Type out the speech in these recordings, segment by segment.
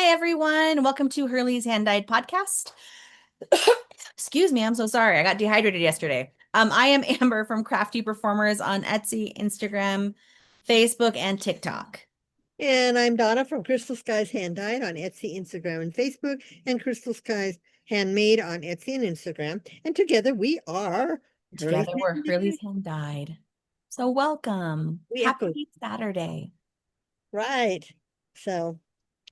Hi, everyone. Welcome to Hurley's Hand-Dyed Podcast. Excuse me, I'm so sorry. I got dehydrated yesterday. I am Amber from Crafty Performers on Etsy, Instagram, Facebook, and TikTok. And I'm Donna from Crystal Skies Hand Dyed on Etsy, Instagram, and Facebook, and Crystal Skies Handmade on Etsy and Instagram. And together we are Hurley's Together, we're Hand Hurley's Dyed. Hand-Dyed. So welcome. We echo. Happy Saturday. Right. So,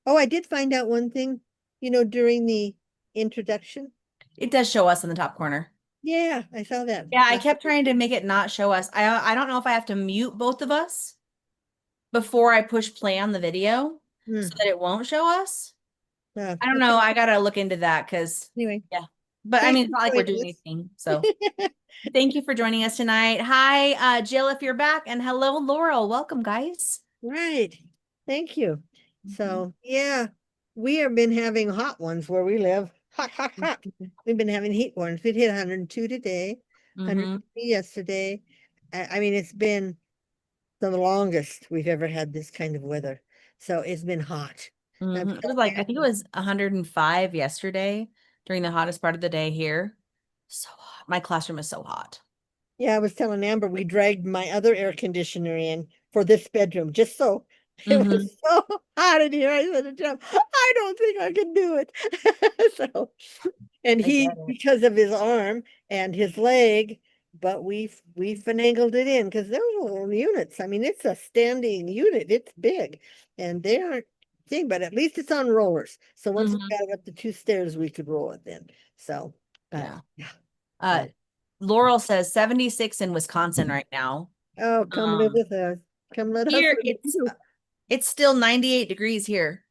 I did find out one thing, during the introduction. It does show us in the top corner. Yeah, I saw that. Yeah, I kept trying to make it not show us. I don't know if I have to mute both of us before I push play on the video so that it won't show us. I don't know. Okay. I gotta look into that because, Anyway, yeah. But I thanks mean, it's for not like we're doing joining anything. So thank you for joining us tonight. Hi, Jill, if you're back, and hello, Laurel. Welcome, guys. Right. Thank you. Mhm. So, yeah, we have been having hot ones where we live. Hot, hot, hot. We've been having heat ones. We hit 102 today, Mhm. 150 yesterday. I mean, it's been the longest we've ever had this kind of weather. So it's been hot. I'm Mhm. It was telling like, I think it you. was 105 yesterday during the hottest part of the day here. So hot. My classroom is so hot. Yeah, I was telling Amber we dragged my other air conditioner in for this bedroom just so it Mhm. was so hot in here. I said to Jeff, I don't think I can do it. So, and I get he, it. because of his arm and his leg, but we finagled it in because they're little units. I mean, it's a standing unit. It's big, and they aren't thing, but at least it's on rollers. So once we Mhm. got it up the two stairs, we could roll it then. So, Yeah. yeah. Uh, So, Laurel says 76 in Wisconsin right now. oh, come live Um, with us. Come let us Here live with you. it's still 98 degrees here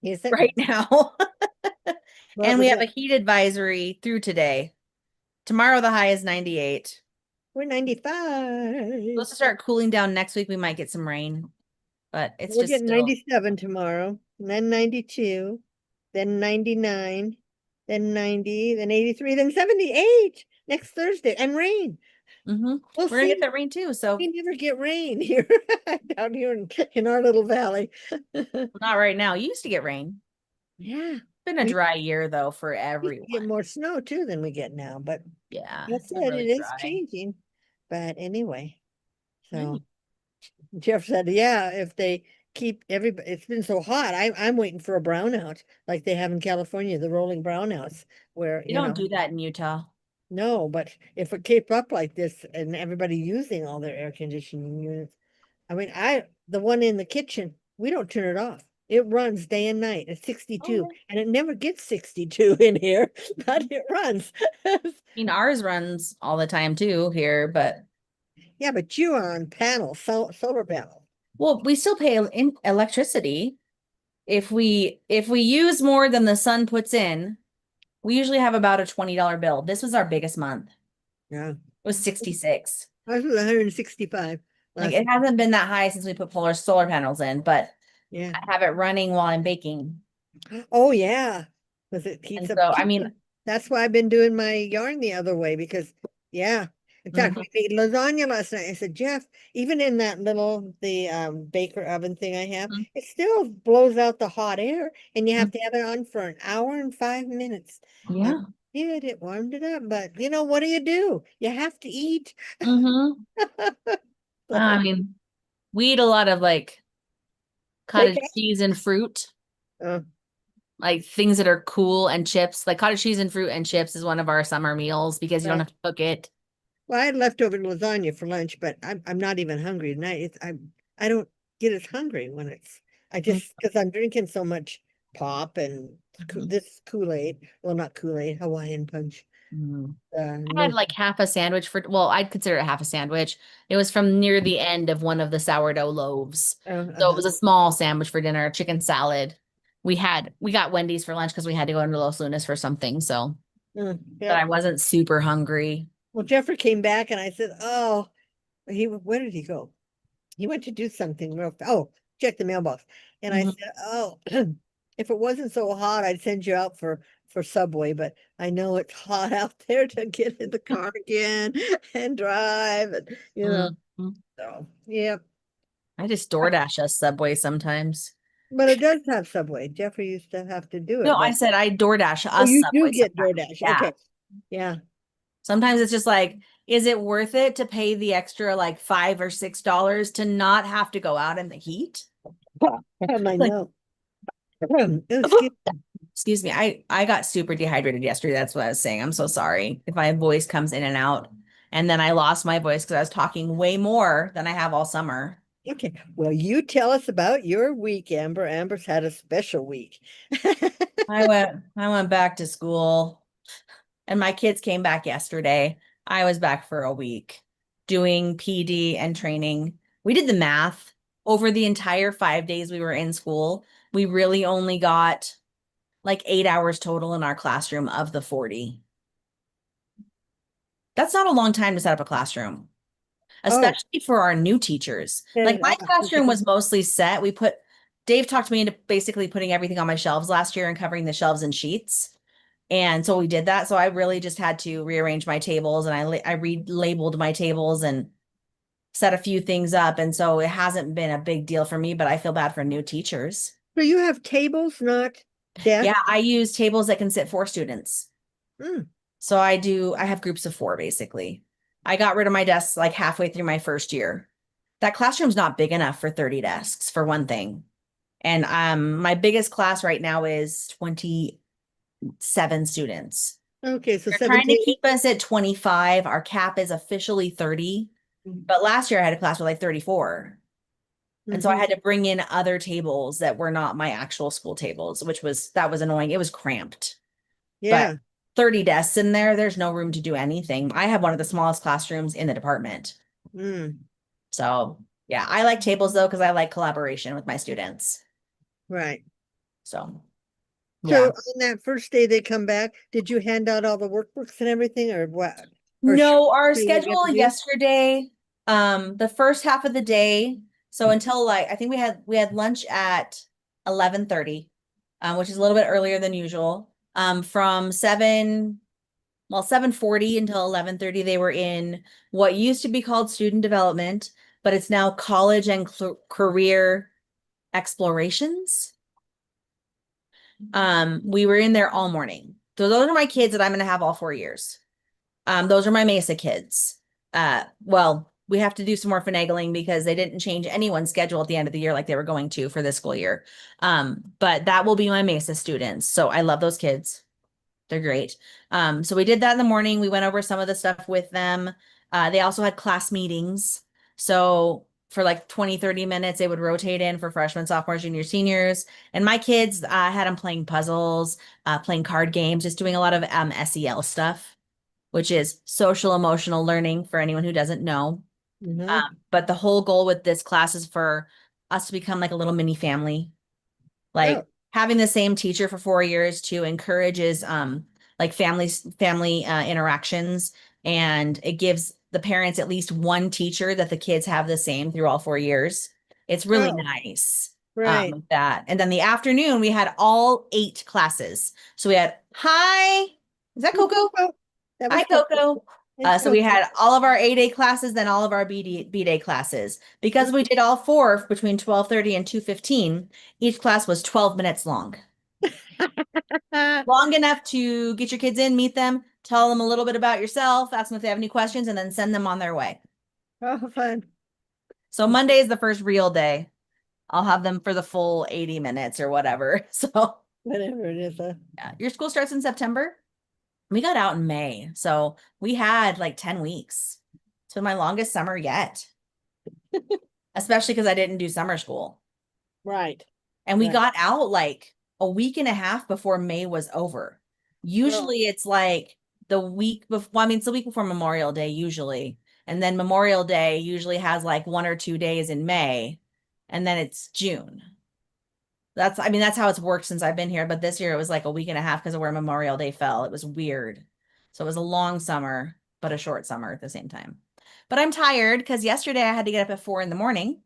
Is it? right now. What And we was have a that? heat advisory through today. Tomorrow the high is 98. We're 95. Supposed to start cooling down next week. We might get some rain, but it's We're just getting still 97 tomorrow, then 92, then 99, then 90, then 83, then 78 next Thursday, and rain. We'll We're gonna get see. that rain too. So We never get rain here down here in our little valley. not right now. You used to get rain. Yeah, It's been a we dry year though for used to get everyone. more snow too than we get now, but Yeah, that's it's been it. really It is dry. changing. But anyway, Mm. so Jeff said, yeah, if they keep everybody, it's been so hot. I'm waiting for a brownout like they have in California, the rolling brownouts, where, You don't do that in Utah. no, but if it keep up like this and everybody using all their air conditioning units, I mean, the one in the kitchen, we don't turn it off. It runs day and night at 62, Oh, and it never gets 62 in here, but yeah. it runs. I mean, ours runs all the time too here, but Yeah, but you are on panels, solar panels. well, we still pay in electricity. If we use more than the sun puts in, we usually have about a $20 bill. This was our biggest month. Yeah. It was 66. I was 165 Like last. it hasn't been that high since we put solar panels in, but Yeah. I have it running while I'm baking. Oh yeah. Because it heats And up so, the I mean, kitchen. That's why I've been doing my yarn the other way because yeah. In fact, mhm, we made lasagna last night. I said, Jeff, even in that little the baker oven thing I have, mhm, it still blows out the hot air and you have mhm. to have it on for an hour and 5 minutes. I Yeah. did, it warmed it up, but what do? You have to eat. Hmm. I So mean, we eat a lot of like cottage takeout. cheese and fruit, Uh, like things that are cool and chips. Like cottage cheese and fruit and chips is one of our summer meals because you don't uh, have to cook it. Well, I had leftover lasagna for lunch, but I'm not even hungry tonight. I don't get as hungry when it's I just because I'm drinking so much pop and Mhm. this Kool-Aid. Well, not Kool-Aid, Hawaiian punch. Mhm. I had No. like half a sandwich for, well, I'd consider it half a sandwich. It was from near the end of one of the sourdough loaves. So it Uh-huh. was a small sandwich for dinner, chicken salad. We got Wendy's for lunch because we had to go into Los Lunas for something. So, but Yep. I wasn't super hungry. Well, Jeffrey came back and I said, "Oh, where did he go? He went to do something check the mailbox." And I Mhm. said, "Oh, if it wasn't so hot, I'd send you out for Subway, but I know it's hot out there to get in the car again and drive and Mhm. so yeah." I just DoorDash us Subway sometimes. But it does have Subway. Jeffrey used to have to do No, it, I but said I DoorDash oh, us you do Subway get sometimes. DoorDash. Yeah. Okay. Yeah. Sometimes it's just like, is it worth it to pay the extra like $5 or $6 to not have to go out in the heat? I Like, know. Excuse excuse me, I got super dehydrated yesterday. That's what I was saying. I'm so sorry if my voice comes in and out. And then I lost my voice because I was talking way more than I have all summer. Okay. Well, you tell us about your week, Amber. Amber's had a special week. I went back to school and my kids came back yesterday. I was back for a week doing PD and training. We did the math over the entire 5 days we were in school. We really only got like 8 hours total in our classroom of the 40. That's not a long time to set up a classroom, Oh, especially for our new teachers. Like and my classroom was mostly set. Dave talked me into basically putting everything on my shelves last year and covering the shelves in sheets. And so we did that. So I really just had to rearrange my tables and I relabeled my tables and set a few things up. And so it hasn't been a big deal for me, but I feel bad for new teachers. so you have tables, not Yeah, desks? I use tables that can sit 4 students. Mm, So I have groups of 4 basically. I got rid of my desks like halfway through my first year. That classroom's not big enough for 30 desks for one thing. And my biggest class right now is 27 students. okay, so They're trying to 17. keep us at 25. Our cap is officially 30. But last year I had a class with like 34. And so I Mm-hmm. had to bring in other tables that were not my actual school tables, that was annoying. It was cramped. But Yeah. 30 desks in there, there's no room to do anything. I have one of the smallest classrooms in the department. Mm, So yeah, I like tables though, because I like collaboration with my students. right. So So yeah. on that first day they come back, did you hand out all the workbooks and everything or what? Or show No, our you what you have schedule to do? yesterday, the first half of the day, so until like I think we had lunch at 11:30, which is a little bit earlier than usual. From 7:40 until 11:30, they were in what used to be called student development, but it's now college and career explorations. We were in there all morning. So those are my kids that I'm going to have all 4 years. Those are my Mesa kids. Well, we have to do some more finagling because they didn't change anyone's schedule at the end of the year like they were going to for this school year. But that will be my Mesa students. So I love those kids. They're great. So we did that in the morning. We went over some of the stuff with them. They also had class meetings. So for like 20, 30 minutes, they would rotate in for freshmen, sophomores, juniors, seniors. And my kids, had them playing puzzles, playing card games, just doing a lot of SEL stuff, which is social emotional learning for anyone who doesn't know. Mm-hmm. But the whole goal with this class is for us to become like a little mini family. Oh, Like having the same teacher for 4 years too encourages like family interactions, and it gives the parents at least one teacher that the kids have the same through all 4 years. It's really oh, nice. right. That. And then the afternoon we had all 8 classes. So we had hi, is that Coco? Oh, that Hi, was cool. Coco. It's So we cool. had all of our A-day classes, then all of our B-day classes. Because we did all 4 between 12:30 and 2:15, each class was 12 minutes long. Long enough to get your kids in, meet them, tell them a little bit about yourself, ask them if they have any questions, and then send them on their way. Oh, fun. So Monday is the first real day. I'll have them for the full 80 minutes or whatever. So Whatever it is. yeah, your school starts in September. We got out in May, so we had like 10 weeks. It's been my longest summer yet, especially because I didn't do summer school. Right. And we Right. got out like a week and a half before May was over. Oh, Usually it's like the week before, well, I mean, it's the week before Memorial Day, usually. And then Memorial Day usually has like 1 or 2 days in May, and then it's June. I mean, that's how it's worked since I've been here. But this year it was like a week and a half because of where Memorial Day fell. It was weird. So it was a long summer, but a short summer at the same time. But I'm tired because yesterday I had to get up at 4 in the morning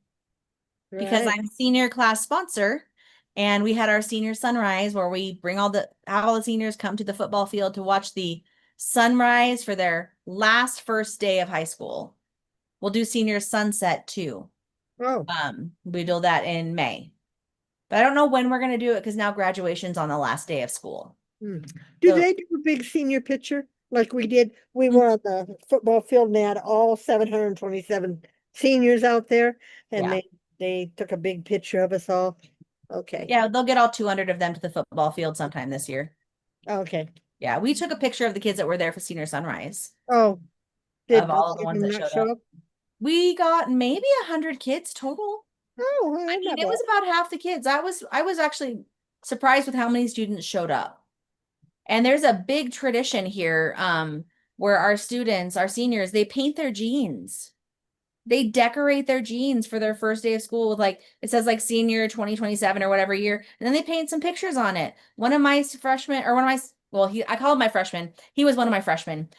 because right. I'm senior class sponsor. And we had our senior sunrise where we have all the seniors come to the football field to watch the sunrise for their last first day of high school. We'll do senior sunset too. Oh, We do that in May. But I don't know when we're going to do it because now graduation's on the last day of school. Hmm. Do So they do a big senior picture like we did? We Mm, were on the football field and they had all 727 seniors out there and yeah. they took a big picture of us all. Okay. Yeah, they'll get all 200 of them to the football field sometime this year. Okay. Yeah, we took a picture of the kids that were there for senior sunrise Oh, of did all of most the of ones them that not showed show up. up? We got maybe 100 kids total. Oh, well, I mean, not it bad. was about half the kids. I was actually surprised with how many students showed up. And there's a big tradition here, where our students, our seniors, they paint their jeans. They decorate their jeans for their first day of school with like it says like senior 2027 or whatever year, and then they paint some pictures on it. One of my freshmen or one of my well, I call him my freshman. He was one of my freshmen.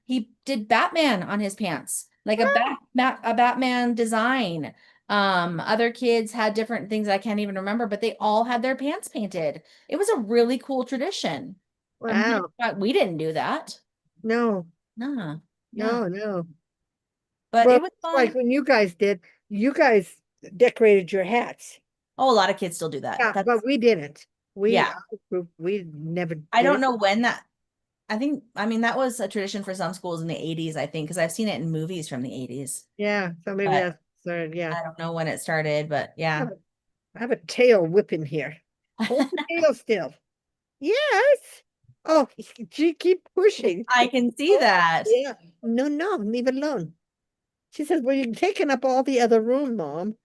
He did Batman on his pants, like a Batman design. Other kids had different things I can't even remember, but they all had their pants painted. It was a really cool tradition. Wow. We didn't do that. No, Nah, yeah, no. but Well, it was it's like fun. when you guys decorated your hats. Oh, a lot of kids still do that. Yeah, but we didn't. Yeah. Our group, we never I did don't it. know when I mean, that was a tradition for some schools in the 80s, I think, because I've seen it in movies from the 80s, Yeah, so maybe but that's started, yeah. I don't know when it started, but I yeah. have a, I have a tail whipping here. Hold the tail still. Yes. Oh, she keep pushing. I can see Oh, that. yeah. No, no, leave it alone. She says, well, you're taking up all the other room, Mom.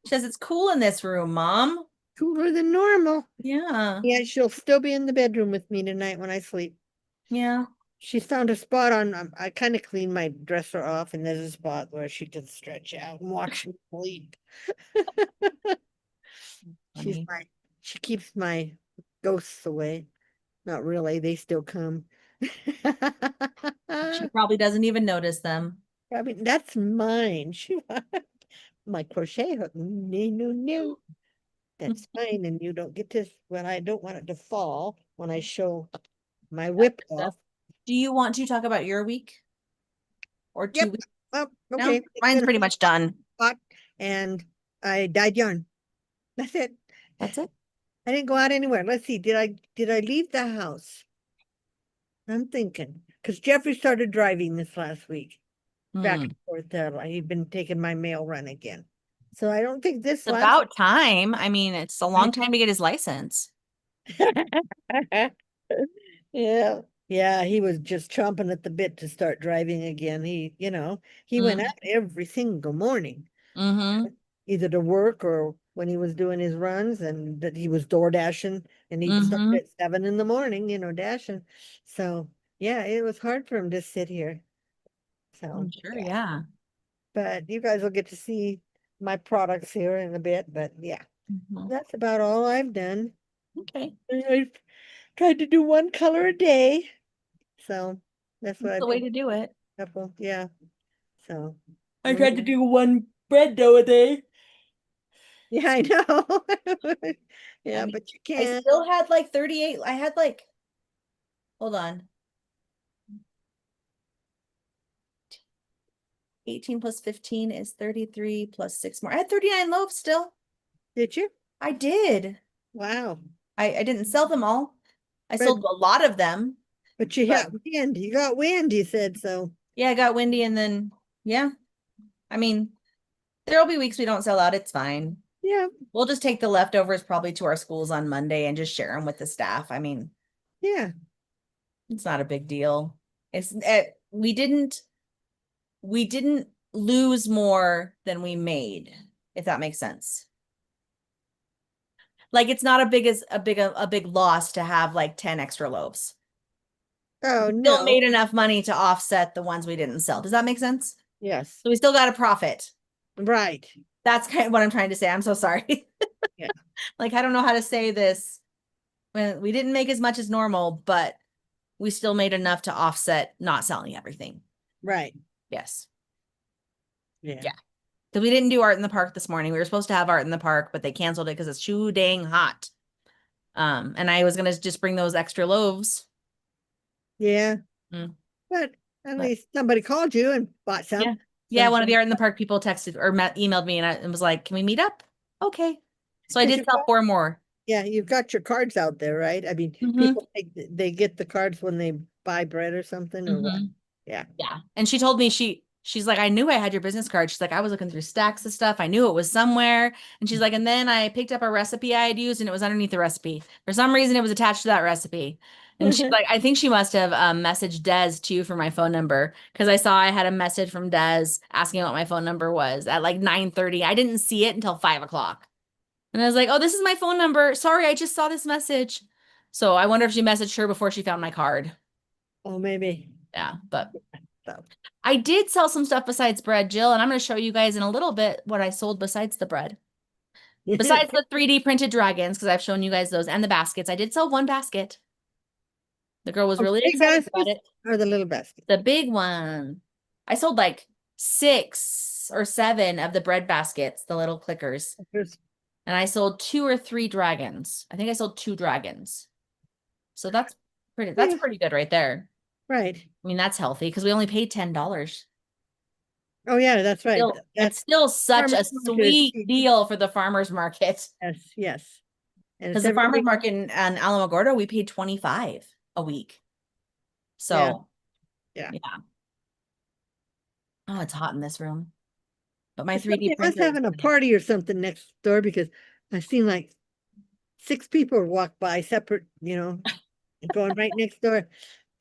She says it's cool in this room, Mom. Cooler than normal. Yeah. Yeah, she'll still be in the bedroom with me tonight when I sleep. Yeah. She's found a spot on, I kind of cleaned my dresser off, and there's a spot where she can stretch out and watch me sleep. She's Funny. my, she keeps my ghosts away. Not really, they still come. She I probably doesn't even notice them. mean, that's mine. She my crochet hook. No, no, no. That's fine. And you don't get to, well, I don't want it to fall when I show my whip off. Do you want to talk about your week or Yep. 2 weeks? Well, No, okay. It's mine's been pretty much done. hot and I dyed yarn. That's it. That's it. I didn't go out anywhere. Let's see. Did I leave the house? I'm thinking because Jeffrey started driving this last week back Hmm. and forth. He'd been taking my mail run again. So I don't think this It's last. about time. I mean, it's a long time to get his license. Yeah. Yeah, he was just chomping at the bit to start driving again. He went out every single morning, Mm-hmm. either to work or when he was doing his runs, and that he was door dashing and he'd start Mm-hmm. at 7 in the morning, dashing. So yeah, it was hard for him to sit here. So I'm sure, yeah. yeah. But you guys will get to see my products here in a bit. But yeah, Mhm. that's about all I've done. Okay. I've tried to do one color a day. So that's what That's I've the way been. to do it. Couple, yeah. So I we're tried to gonna. do one bread dough a day. Yeah, I know. I Yeah, mean, but you I can. still had like 38. I had like, hold on, 18 plus 15 is 33 plus six more. I had 39 loaves still. Did you? I did. Wow. I didn't sell them all. I But sold a lot of them, you but got wind. You got wind, you said so. yeah, I got windy and then, yeah, I mean, there'll be weeks we don't sell out. It's fine. Yeah, We'll just take the leftovers probably to our schools on Monday and just share them with the staff. I mean, yeah, it's not a big deal. We didn't lose more than we made, if that makes sense. Like it's not a big as a big loss to have like 10 extra loaves. oh We still no. made enough money to offset the ones we didn't sell. Does that make sense? Yes. So we still got a profit. Right. That's kind of what I'm trying to say. I'm so sorry. Yeah. Like I don't know how to say this. When we didn't make as much as normal, but we still made enough to offset not selling everything. Right. Yes. Yeah. Yeah. Because we didn't do art in the park this morning. We were supposed to have art in the park, but they canceled it because it's too dang hot. And I was gonna just bring those extra loaves. Yeah. Mm, But at but least somebody called you and bought some. yeah. Yeah, So one of the art in the park people texted or emailed me and was like, "Can we meet up?" Okay. So I did sell 4 more. Yeah, you've got your cards out there, right? I mean, Mm-hmm. people they get the cards when they buy bread or something or what? Mm-hmm. Yeah. Yeah. And she told me she's like, I knew I had your business card. She's like, I was looking through stacks of stuff. I knew it was somewhere. And she's like, and then I picked up a recipe I had used and it was underneath the recipe. For some reason, it was attached to that recipe. And she's like, I think she must have messaged Des too for my phone number because I saw I had a message from Des asking what my phone number was at like 9:30. I didn't see it until 5 o'clock. And I was like, oh, this is my phone number. Sorry, I just saw this message. So I wonder if she messaged her before she found my card. Oh, maybe. Yeah, but So. I did sell some stuff besides bread, Jill, and I'm going to show you guys in a little bit what I sold besides the bread. Besides the 3D printed dragons, because I've shown you guys those, and the baskets. I did sell 1 basket. The girl was really Big excited about baskets it. or the little basket? The big one. I sold like 6 or 7 of the bread baskets, the little clickers. And I sold 2 or 3 dragons. I think I sold 2 dragons. So that's pretty good right there. Right. I mean, that's healthy because we only paid $10. Oh yeah, that's right. It's still such a sweet deal for the farmer's market. Yes, yes. And Because the farmer's market in Alamogordo, we paid $25 a week. So yeah. Oh, it's hot in this room. But my 3D Somebody was printer. having a party or something next door because I've seen like 6 people walk by separate, going right next door.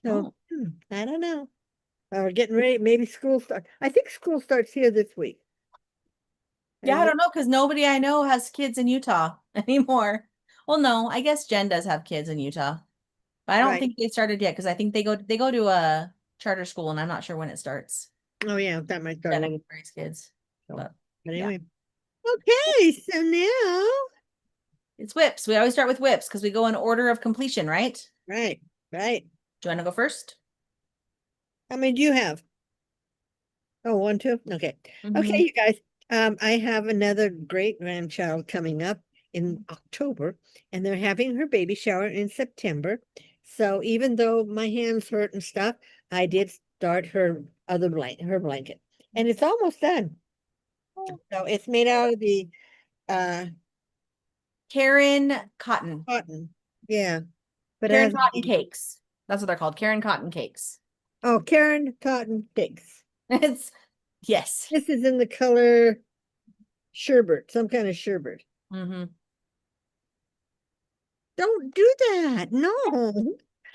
So I don't know. We're getting ready. Maybe school starts. I think school starts here this week. Yeah, I don't know because nobody I know has kids in Utah anymore. Well, no, I guess Jen does have kids in Utah, but I don't think they started yet because I think they go to a charter school and I'm not sure when it starts. Oh yeah, that might start. Jen raise kids. But anyway, okay. So now it's whips. We always start with whips because we go in order of completion, right? Right, right. Do you want to go first? How many do you have? Oh, 1, 2. Okay. Okay, you guys. I have another great grandchild coming up in October, and they're having her baby shower in September. So even though my hands hurt and stuff, I did start her blanket, and it's almost done. So it's made out of the Karen cotton. Cotton. Yeah. But Karen cotton cakes. That's what they're called. Karen cotton cakes. Oh, Karen cotton cakes. It's yes. This is in the color sherbet, some kind of sherbet. Don't do that. No.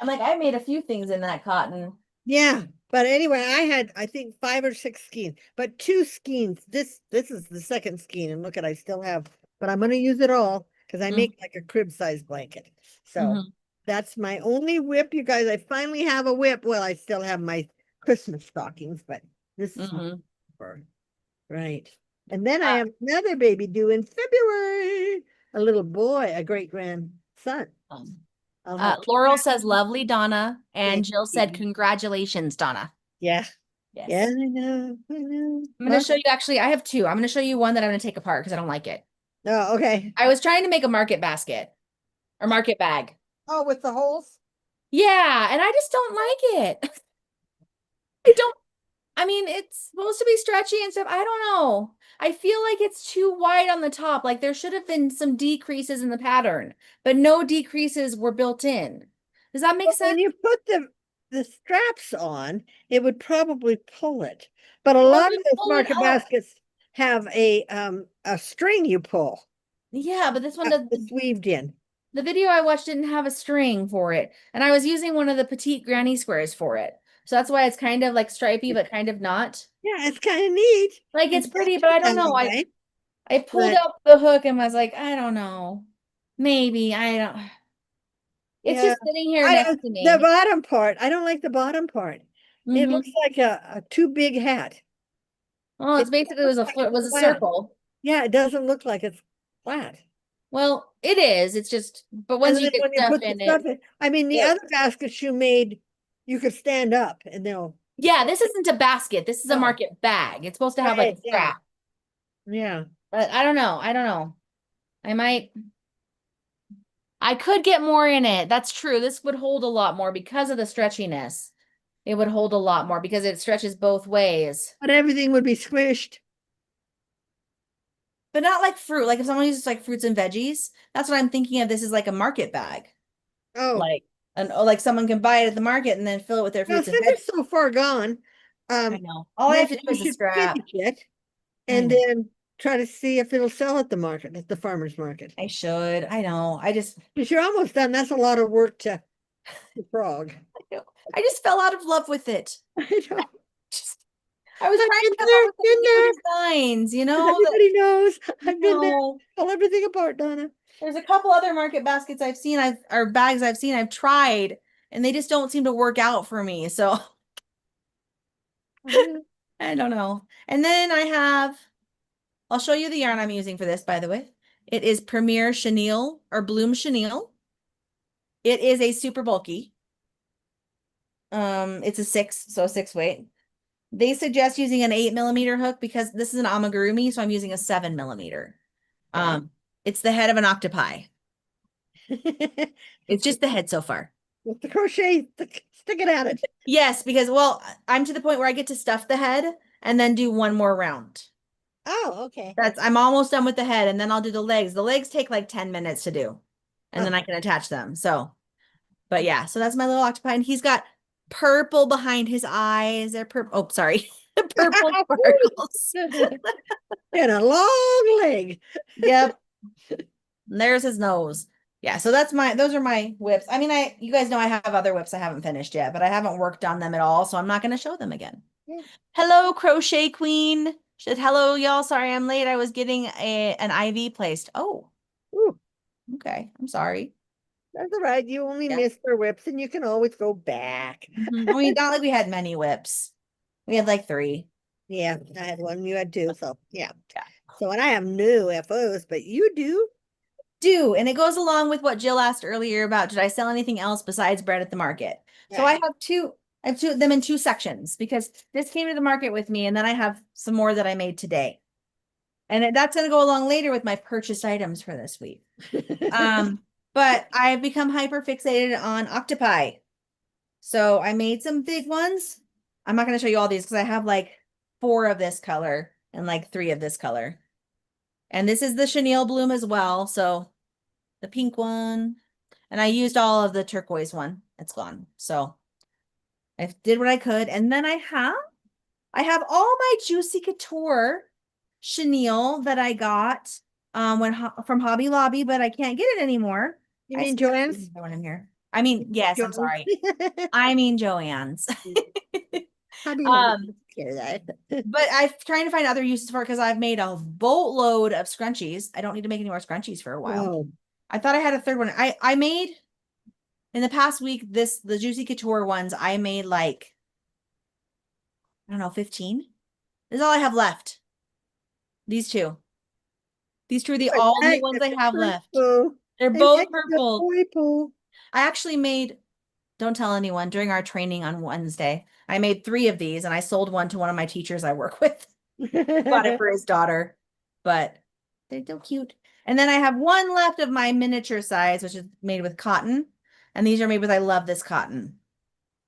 I'm like, I made a few things in that cotton. Yeah. But anyway, I had, I think 5 or 6 skeins, but 2 skeins. This is the second skein. And look at, I still have, but I'm going to use it all because I make like a crib size blanket. So that's my only whip, you guys. I finally have a whip. Well, I still have my Christmas stockings, but this is right. And then I have another baby due in February. A little boy, a great grandson. Laurel says, lovely, Donna. And Jill said, congratulations, Donna. Yeah. Yes. Yeah, I know. I'm going to show you, actually, I have 2. I'm going to show you one that I'm going to take apart because I don't like it. Oh, okay. I was trying to make a market basket or market bag. Oh, with the holes? Yeah, and I just don't like it. I mean, it's supposed to be stretchy and stuff. I don't know. I feel like it's too wide on the top. Like there should have been some decreases in the pattern, but no decreases were built in. Does that make sense? When you put the straps on, it would probably pull it. But a lot of those market baskets have a string you pull. Yeah, but this one doesn't. It's weaved in. The video I watched didn't have a string for it, and I was using one of the petite granny squares for it. So that's why it's kind of like stripy, but kind of not. Yeah, it's kind of neat. Like it's pretty, but I don't know. I pulled out the hook and was like, I don't know. Maybe I don't. It's just sitting here next to me. The bottom part, I don't like the bottom part. It looks like a too big hat. Well, it's basically was a circle. Yeah, it doesn't look like it's flat. Well, it is. It's just, but once you get stuff in it. I mean, the other baskets you made, you could stand up and they'll. Yeah, this isn't a basket. This is a market bag. It's supposed to have like a strap. Yeah. But I don't know. I could get more in it. That's true. This would hold a lot more because of the stretchiness. It would hold a lot more because it stretches both ways. But everything would be squished. but not like fruit. Like if someone uses like fruits and veggies, that's what I'm thinking of. This is like a market bag. Oh, Like like someone can buy it at the market and then fill it with their now fruits and since veggies. it's so far gone, I know. All I have to maybe do we is a should scrap. finish it I and know. then try to see if it'll sell at the market, at the farmer's market. I should. I know. I just Because you're almost done. That's a lot of work to frog. I just fell out of love with it. I know. Just, I was I've trying been to come up there, with some been new there. designs, As that everybody knows, I've been there. no. Pull everything apart, Donna. There's a couple other market baskets I've seen, or bags I've seen, I've tried, and they just don't seem to work out for me. So I don't know. And then I'll show you the yarn I'm using for this, by the way. It is Premier Chenille or Bloom Chenille. It is a super bulky. It's a 6, so 6 weight. They suggest using an 8mm hook because this is an amigurumi, so I'm using a 7mm. Okay. It's the head of an octopi. It's just the head so far. With the crochet, stick it at it. Yes, because well, I'm to the point where I get to stuff the head and then do one more round. Oh, okay. I'm almost done with the head, and then I'll do the legs. The legs take like 10 minutes to do, and then I Okay. can attach them. So, but yeah, so that's my little octopi, and he's got purple behind his eyes. They're purple. Oh, sorry, purple sparkles. And a long leg. Yep, and there's his nose. Yeah, so those are my whips. I mean, you guys know I have other whips I haven't finished yet, but I haven't worked on them at all, so I'm not going to show them again. Yeah. Hello, Crochet Queen. She said, hello, y'all. Sorry I'm late. I was getting an IV placed. Oh, Ooh, okay. I'm sorry. that's all right. You only Yeah. missed their whips and you can always go back. I mean, not like we had many whips. We had like 3. Yeah, I had one, you had two. So, yeah. Yeah. So, and I have no FOs, but you do. Do. And it goes along with what Jill asked earlier about, did I sell anything else besides bread at the market? So Yeah. I have two of them in 2 sections because this came to the market with me, and then I have some more that I made today. And that's going to go along later with my purchased items for this week. But I've become hyper fixated on octopi. So I made some big ones. I'm not going to show you all these because I have like 4 of this color and like 3 of this color. And this is the chenille bloom as well. So the pink one. And I used all of the turquoise one. It's gone. So I did what I could. And then I have all my Juicy Couture chenille that I got from Hobby Lobby, but I can't get it anymore. You I mean still have Joanne's? one in here. I mean, yes, I'm Joanne's? sorry. I mean Joann's. Hobby Lobby Um, takes care of that. but I'm trying to find other uses for it because I've made a boatload of scrunchies. I don't need to make any more scrunchies for a while. Oh, I thought I had a third one. I made in the past week the Juicy Couture ones. I made like I don't know 15. This is all I have left. These two. These two are the I all new like ones the I have left. purple. They're I both like the purple. purple. I actually made, don't tell anyone, during our training on Wednesday, I made 3 of these and I sold one to one of my teachers I work with. Bought it for his daughter, but they're still cute. And then I have one left of my miniature size, which is made with cotton. And these are made with, I love this cotton.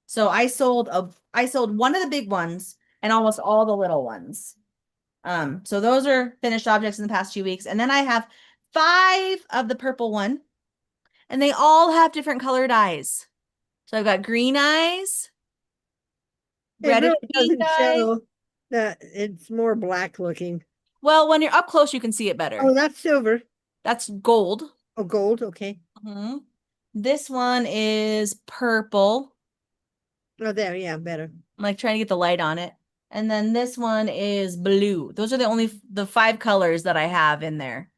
So I sold one of the big ones and almost all the little ones. So those are finished objects in the past 2 weeks. And then I have 5 of the purple one, and they all have different colored eyes. So I've got green eyes, It reddish really pink doesn't eyes. show that it's more black looking. Well, when you're up close, you can see it better. Oh, that's silver. That's gold. Oh, gold. Okay. Mhm. This one is purple. Oh, there. Yeah, better. I'm like trying to get the light on it. And then this one is blue. Those are the 5 colors that I have in there.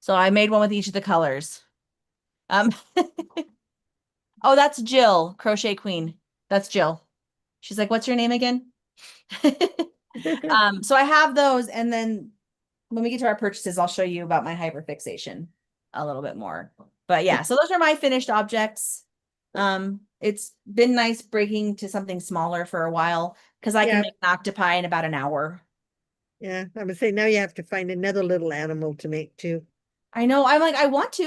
So I made one with each of the colors. Um, oh, that's Jill, Crochet Queen. That's Jill. She's like, what's your name again? So I have those, and then when we get to our purchases, I'll show you about my hyperfixation a little bit more. But yeah, so those are my finished objects. It's been nice breaking to something smaller for a while because I can Yeah. make an octopi in about an hour. Yeah, I would say now you have to find another little animal to make too. I know. I'm like, I want to.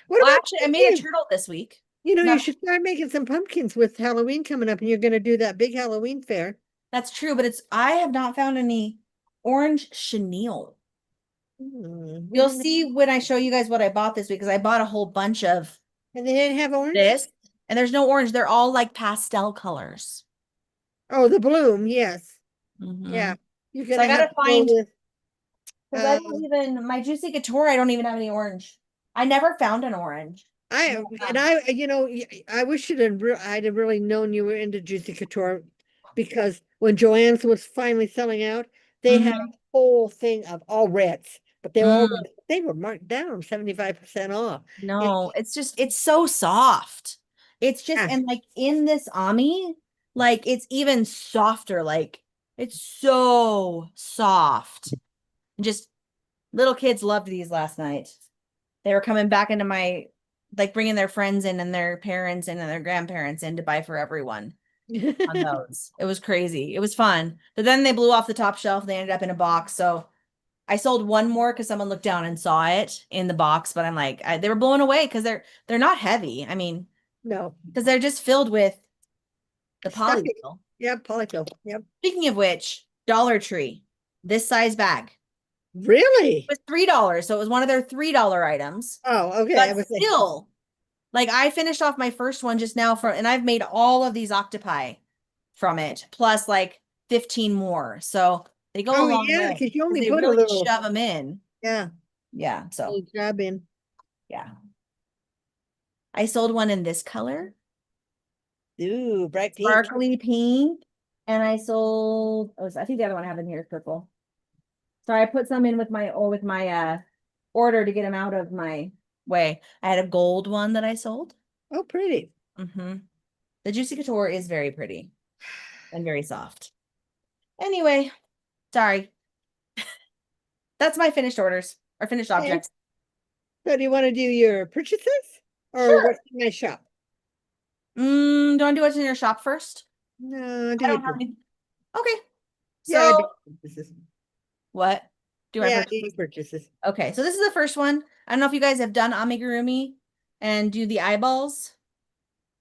What Well, about actually, I made a pumpkins? turtle this week. You know, No, you should start making some pumpkins with Halloween coming up, and you're going to do that big Halloween fair. that's true, but I have not found any orange chenille. You'll see when I show you guys what I bought this week, because I bought a whole bunch of And they didn't have orange? this, and there's no orange. They're all like pastel colors. Oh, the bloom, yes. Hmm. Yeah. You're So I gonna have gotta to go find, with because I don't um even, my Juicy Couture, I don't even have any orange. I never found an orange. I Never and found. I wish I'd have really known you were into Juicy Couture because when Joann's was finally selling out, they had a Mhm. whole thing of all reds, but Mm. they were marked down 75% off. And No, it's just, it's so soft. It's just, yeah, and like in this Ami, like it's even softer. Like it's so soft. Just little kids loved these last night. They were coming back into my, like bringing their friends in and their parents in and their grandparents in to buy for everyone on those. It was crazy. It was fun. But then they blew off the top shelf. They ended up in a box. So I sold one more because someone looked down and saw it in the box. But I'm like, they were blown away because they're not heavy. I mean, no, because they're just filled with the stuffing. polyfill. Yep, polyfill. Yep. Speaking of which, Dollar Tree, this size bag Really? was $3. So it was one of their $3 items. Oh, okay. I But was like, still, like I finished off my first one just now and I've made all of these octopi from it, plus like 15 more. So they go a oh long yeah, way because you because only they put a really little, shove them in. yeah, Yeah. So little job in. yeah. I sold one in this color, Ooh, bright pink. sparkly pink. And I sold, oh, I think the other one I have in here is purple. So I put some in with my order to get them out of my way. I had a gold one that I sold. Oh, pretty. Hmm. The Juicy Couture is very pretty and very soft. Anyway, sorry. That's my finished orders or finished Okay. objects. So do you want to do your purchases or Sure. what's in my shop? Do you want to do what's in your shop first? No, do I your don't have purchase. any. Okay. Yeah, I do So purchases. what? Do you want to Yeah, I do purchase? purchases. Okay. So this is the first one. I don't know if you guys have done amigurumi and do the eyeballs.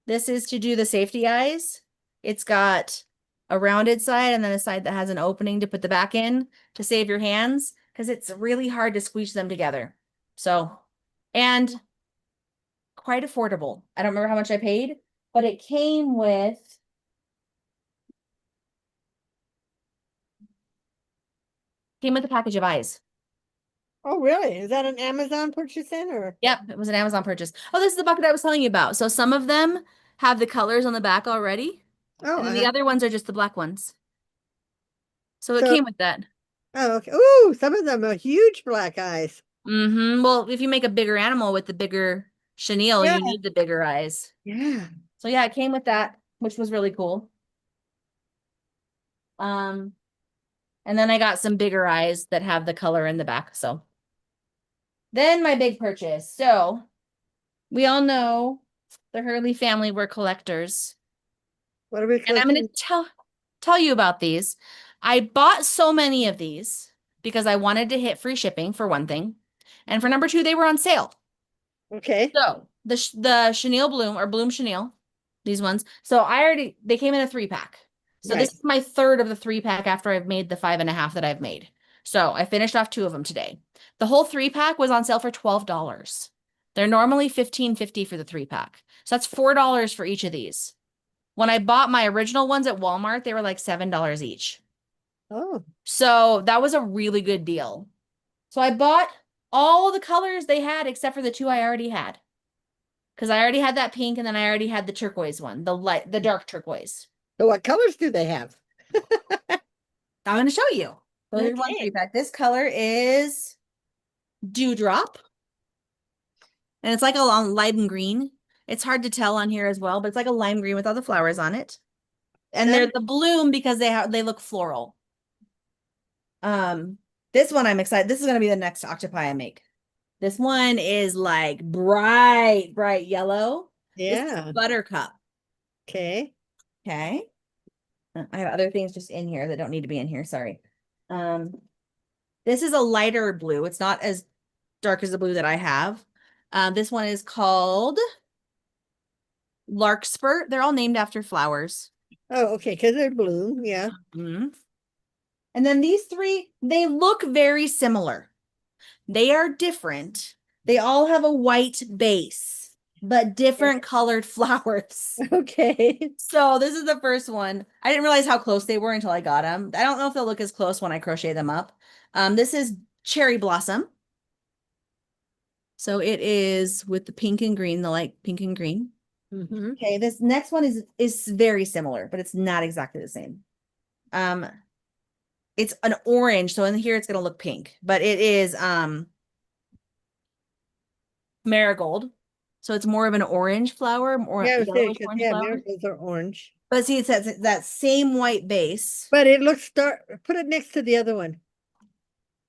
This is to do the safety eyes. It's got a rounded side and then a side that has an opening to put the back in to save your hands because it's really hard to squeeze them together. So, and quite affordable. I don't remember how much I paid, but it came with a package of eyes. Oh, really? Is that an Amazon purchase then or? Yep, it was an Amazon purchase. Oh, this is the bucket I was telling you about. So some of them have the colors on the back already, Oh, and then the other ones are just the black ones. So it so, came with that. oh, okay. Ooh, some of them are huge black eyes. Well, if you make a bigger animal with the bigger chenille, Yeah, you need the bigger eyes. yeah. So yeah, it came with that, which was really cool. Um, and then I got some bigger eyes that have the color in the back. So then my big purchase. So we all know the Hurley family were collectors. What are we And I'm going collecting? to tell you about these. I bought so many of these because I wanted to hit free shipping for one thing. And for number two, they were on sale. Okay, So the chenille bloom or bloom chenille, these ones. So they came in a 3-pack. So this right. is my third of the 3-pack after I've made the 5.5 that I've made. So I finished off 2 of them today. The whole 3-pack was on sale for $12. They're normally $15.50 for the 3-pack. So that's $4 for each of these. When I bought my original ones at Walmart, they were like $7 each. Oh, So that was a really good deal. So I bought all the colors they had except for the 2 I already had. Because I already had that pink and then I already had the turquoise one, the dark turquoise. so what colors do they have? I'm going to show you. So here's one Okay. 3-pack. This color is Dewdrop. And it's like a long lime green. It's hard to tell on here as well, but it's like a lime green with all the flowers on it. And That, they're the bloom because they look floral. Um, this one I'm excited. This is going to be the next octopi I make. This one is like bright, bright yellow. This is yeah. Buttercup. Okay. Okay. I have other things just in here that don't need to be in here. Sorry. Um, this is a lighter blue. It's not as dark as the blue that I have. This one is called Larkspur. They're all named after flowers. Oh, okay, because they're bloom. Yeah. Mhm. And then these three, they look very similar. They are different. They all have a white base, but different colored flowers. Okay. So this is the first one. I didn't realize how close they were until I got them. I don't know if they'll look as close when I crochet them up. This is Cherry Blossom. So it is with the pink and green, the light pink and green. Mm-hmm. Okay, this next one is very similar, but it's not exactly the same. Um, it's an orange, so in here it's gonna look pink, but it is marigold. So it's more of an orange flower, more Yeah, I was saying, yellowish because orange yeah, flower. marigolds are orange. But see, it's that same white base. But it looks dark. Put it next to the other one.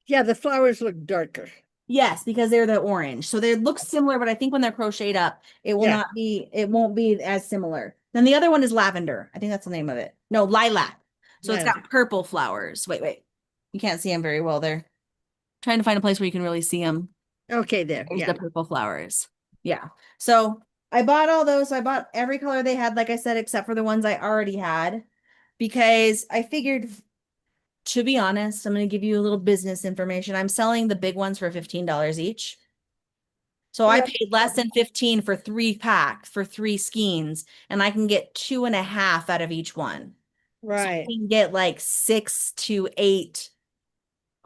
Yeah, the flowers look darker. Yes, because they're the orange. So they look similar, but I think when they're crocheted up, Yeah, it won't be as similar. Then the other one is lavender. I think that's the name of it. No, lilac. So it's yeah. got purple flowers. Wait. You can't see them very well there. Trying to find a place where you can really see them. Okay, there. There's Yeah. the purple flowers. Yeah. So I bought all those. I bought every color they had, like I said, except for the ones I already had, because I figured, to be honest, I'm going to give you a little business information. I'm selling the big ones for $15 each. So I Well, paid less than 15 for 3 packs for 3 skeins, and I can get 2.5 out of each one. So I right. can get like 6 to 8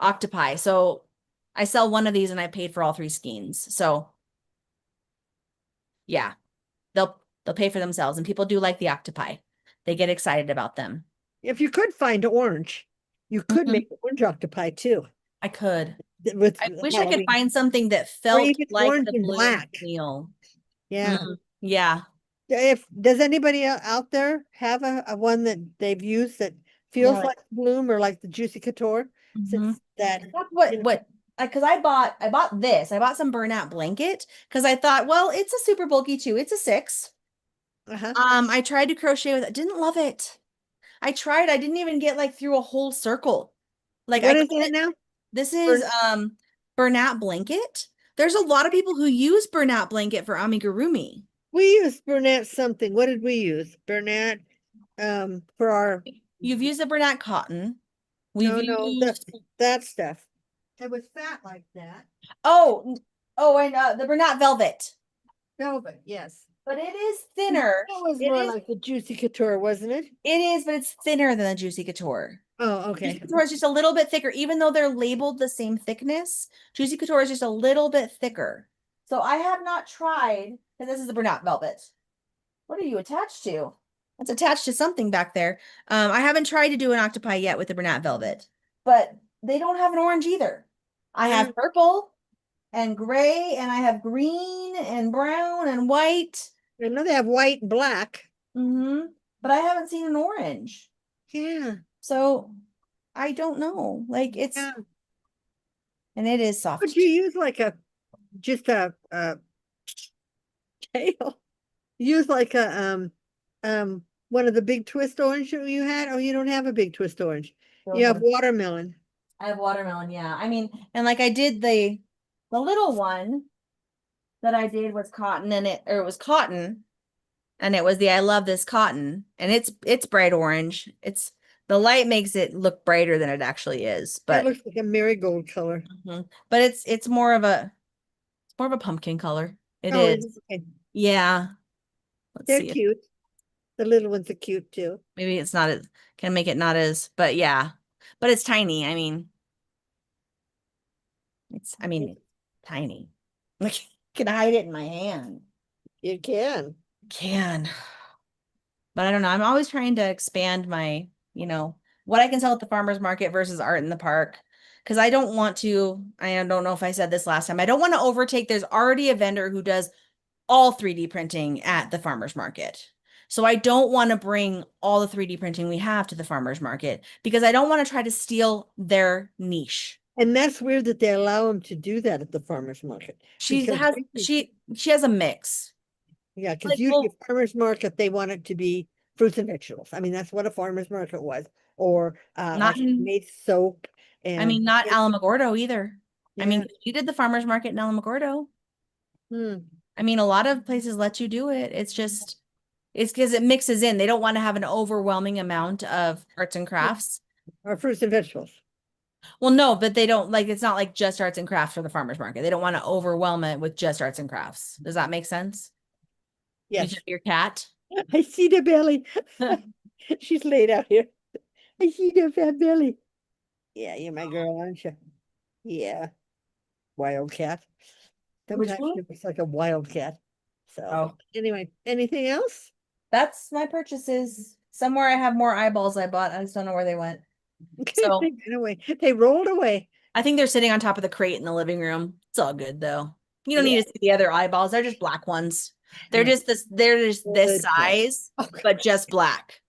octopi. So I sell one of these and I paid for all 3 skeins. So yeah, they'll pay for themselves, and people do like the octopi. They get excited about them. If you could find orange, you could Mhm. make orange octopi too. I could. With I wish I could Halloween. find something that Or felt even like orange the and blue and black. teal. Yeah. Yeah. If does anybody out there have a one that they've used that Yeah. feels like bloom or like the Juicy Couture? Mhm. Since that, That's you know, what because I bought this. I bought some burnout blanket because I thought, well, it's a super bulky too. It's a 6. uh-huh. I tried to crochet with it. Didn't love it. I tried. I didn't even get like through a whole circle. Like I What is that couldn't. now? This is Burn burnout blanket. There's a lot of people who use burnout blanket for amigurumi. We used Burnett something. What did we use? Burnett for our You've used the burnout cotton. We've no, that used that stuff. It was fat like that. oh and the burnout velvet. Velvet, yes. But it is That thinner. was more like the Juicy Couture, wasn't it? It is, but it's thinner than the Juicy Couture. Oh, Juicy okay. Couture is just a little bit thicker, even though they're labeled the same thickness. Juicy Couture is just a little bit thicker. So I have not tried, and this is the burnout velvet. What are you attached to? It's attached to something back there. I haven't tried to do an octopi yet with the burnout velvet, but they don't have an orange either. I Uh, have purple and gray, and I have green and brown and white. I know they have white and black. But I haven't seen an orange. Yeah, So I don't know. Like yeah. and it is Could you soft. use like a just a tail? Use like a one of the big twist orange that you had? Oh, you don't have a big twist orange. Go You have ahead. watermelon. I have watermelon, yeah. I mean, and like I did the little one that I did was cotton it was cotton and it was the I love this cotton and it's bright orange. It's the light makes it look brighter than it actually is, It looks like a marigold color. but it's more of a pumpkin color. It Oh, is. okay. Yeah. Let's They're see it. cute. The little ones are cute too. Maybe it's not as can make it not as, but yeah. But it's tiny. I mean, it's tiny. Like can hide it in my hand. You can. Can. But I don't know. I'm always trying to expand what I can sell at the farmer's market versus art in the park. Because I don't want to, I don't know if I said this last time. I don't want to overtake. There's already a vendor who does all 3D printing at the farmer's market. So I don't want to bring all the 3D printing we have to the farmer's market because I don't want to try to steal their niche. And that's weird that they allow them to do that at the farmer's market. She Because has usually- she has a mix. yeah, because Like, usually well, farmer's market, they want it to be fruits and vegetables. I mean, that's what a farmer's market was. Or not like in made soap I mean, and not Alamogordo either. I yeah. mean, she did the farmer's market in Alamogordo. Hmm. I mean, a lot of places let you do it. It's because it mixes in. They don't want to have an overwhelming amount of arts and crafts. Or fruits and vegetables. Well, no, but they don't like it's not like just arts and crafts for the farmers market. They don't want to overwhelm it with just arts and crafts. Does that make sense? Can you show Yes, your cat? I see the belly. She's laid out here. I see the fat belly. Yeah, you're my girl, aren't you? Yeah, wildcat. Which Sometimes one? she looks like a wildcat. So Oh, anyway, anything else? that's my purchases. Somewhere I have more eyeballs I bought. I just don't know where they went. Okay, So they went away. They rolled away. I think they're sitting on top of the crate in the living room. It's all good though. You don't Yeah, need to see the other eyeballs. They're just black ones. no. They're just this Good girl. size, Okay. but just black.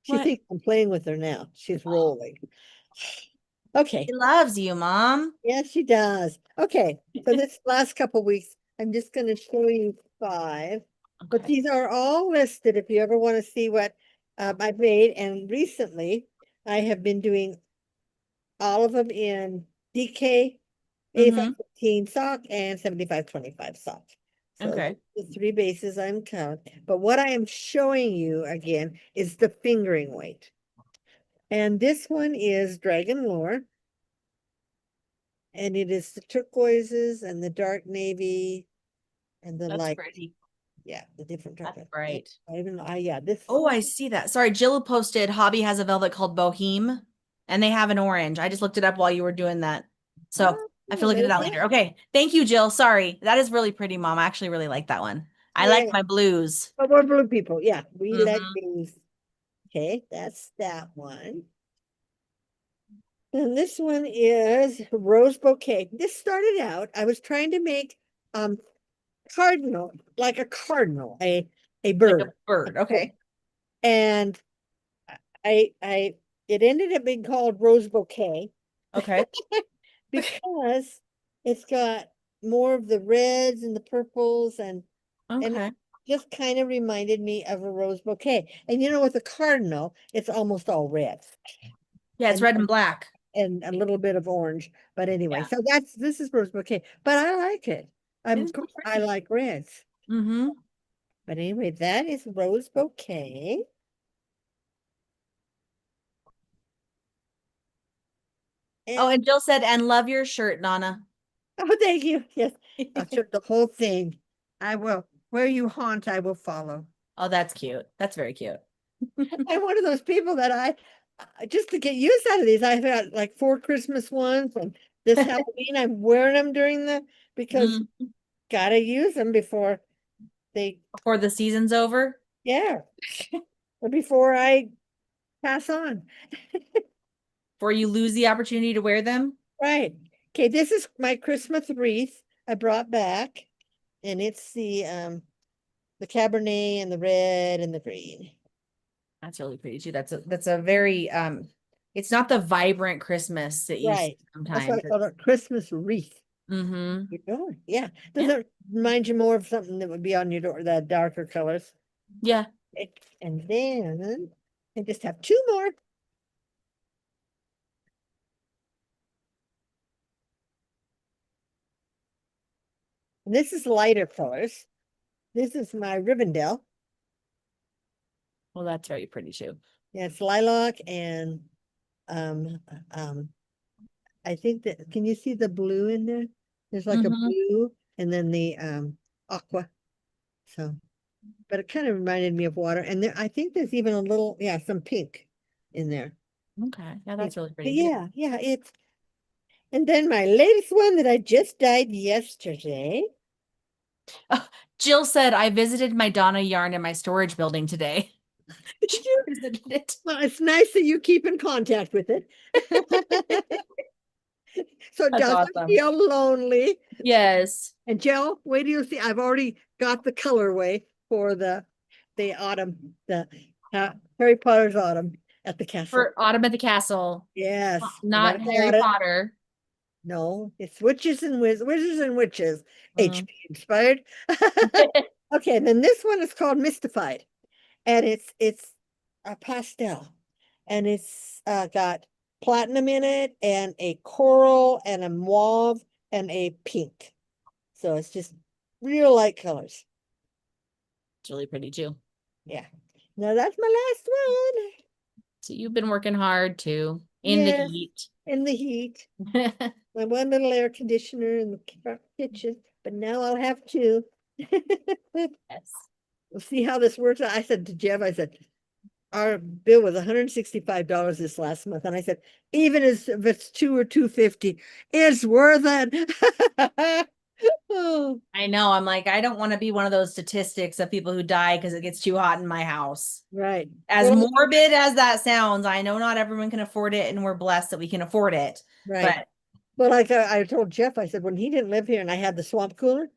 She What? thinks I'm playing with her now. She's rolling. Okay. He loves you, Mom. Yes, she does. Okay. So this last couple weeks, I'm just going to show you five, but Okay. these are all listed if you ever want to see what I've made. And recently, I have been doing all of them in DK Mm-hmm. 8515 sock and 7525 sock. So Okay. the three bases I'm counting. But what I am showing you again is the fingering weight. And this one is Dragon Lore. And it is the turquoises and the dark navy and the That's light. pretty. Yeah, the different That's turquoise. bright. Yeah, this. Oh, I see that. Sorry, Jill posted Hobby has a velvet called Boheme, and they have an orange. I just looked it up while you were doing that. So I feel Oh, look into there's that later. that. Okay. Thank you, Jill. Sorry. That is really pretty, Mom. I actually really like that one. I like Yeah, my blues. but we're blue people. Yeah, we like Hmm. blues. Okay, that's that one. And this one is Rose Bouquet. This started out, I was trying to make um cardinal, like a cardinal, a Like a bird. bird. Okay. And I it ended up being called Rose Bouquet Okay. because it's got more of the reds and the purples and it Okay. just kind of reminded me of a rose bouquet. And you know, with a cardinal, it's almost all red Yeah, it's and red and black. and a little bit of orange. But anyway, Yeah. so this is rose bouquet, but I like it. It Of is course, I pretty. like reds. Mm-hmm. But anyway, that is rose bouquet. Oh, And and Jill said, and love your shirt, Nana. oh, thank you. Yes, I'll show the whole thing. I will. Where you haunt, I will follow. Oh, that's cute. That's very cute. I'm one of those people that just to get use out of these, I've got like 4 Christmas ones and this Halloween, I'm wearing them during because Mm. gotta use them before they, Before the season's over, yeah, or before I pass on. before you lose the opportunity to wear them. Right. Okay, this is my Christmas wreath I brought back, and it's the Cabernet and the red and the green. That's really pretty too. That's a very it's not the vibrant Christmas that you see Right. That's why I sometimes. call it Christmas wreath. Mm-hmm. Your door. Yeah. Does Yeah. it remind you more of something that would be on your door, the darker colors? Yeah. Okay. And then I just have two more. And this is lighter colors. This is my Rivendell. Well, that's very pretty too. Yeah, it's lilac and um um I think that can you see the blue in there? There's like a Mm-hmm. blue and then the aqua. So, but it kind of reminded me of water. And there I think there's even a little, yeah, some pink in there. Okay. Yeah, Yeah. that's really But pretty. yeah, yeah, it's and then my latest one that I just dyed yesterday. Oh, Jill said I visited my Donna yarn in my storage building today. She visited it. Well, it's nice that you keep in contact with it. So it That's doesn't awesome. feel lonely. Yes. And Jill, wait till you see. I've already got the colorway for the autumn, the Harry Potter's autumn at the castle. For Autumn at the Castle. Yes, I went Not and Harry bought it. Potter. No, it's Wizards and Witches, Mm. HP inspired. Okay, then this one is called Mystified, and it's a pastel, and it's got platinum in it, and a coral, and a mauve, and a pink. So it's just real light colors. It's really pretty too. Yeah. Now that's my last one. So you've been working hard too. in the Yes, heat. in the heat. My one little air conditioner in the kitchen, but now I'll have two. Yes. We'll see how this works out. I said to Jeff, I said, our bill was $165 this last month. And I said, even if it's 2 or 250, it's worth it. Oh, I know. I'm like, I don't want to be one of those statistics of people who die because it gets too hot in my house. right. As Well, morbid as that sounds, I know not everyone can afford it, and we're blessed that we can afford it. right. But Well, like I told Jeff, I said, when he didn't live here and I had the swamp cooler,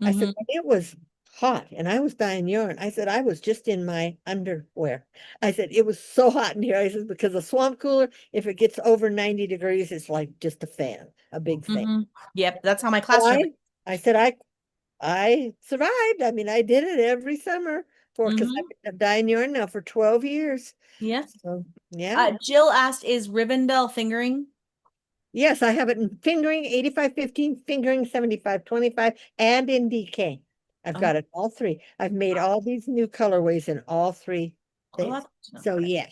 I said, mhm, when it was hot and I was dyeing yarn, I said, I was just in my underwear. I said, it was so hot in here. I said, because the swamp cooler, if it gets over 90 degrees, it's like just a fan, a big fan. mhm. Yep, that's how my So classroom. I said, I survived. I mean, I did it every summer because I've Mhm. been dyeing yarn now for 12 years. Yeah. So yeah. Jill asked, "Is Rivendell fingering?" Yes, I have it in fingering 85-15, fingering 75-25, and in DK. I've Oh, got it all three. I've made all these new colorways in all three oh, things. that's not So good. yeah.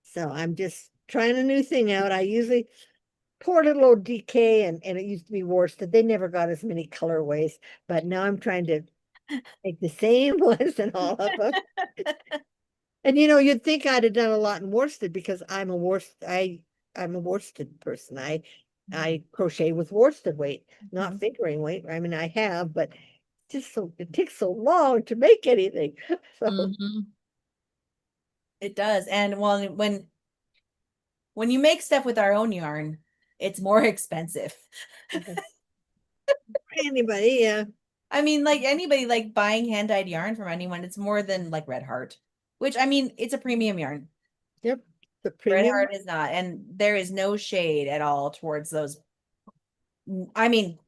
So I'm just trying a new thing out. I usually pour a little old DK and it used to be worsted. They never got as many colorways, but now I'm trying to make the same ones in all of them. And you'd think I'd have done a lot in worsted because I'm a worsted person. I crochet with worsted weight, not Mhm. fingering weight. I mean, I have, but just so it takes so long to make anything. So Mhm. It does. And well, when you make stuff with our own yarn, it's more expensive. anybody, yeah. I mean, like anybody like buying hand-dyed yarn from anyone, it's more than like Red Heart, which I mean, it's a premium yarn. Yep. The Red premium. Heart is not, and there is no shade at all towards those. I mean,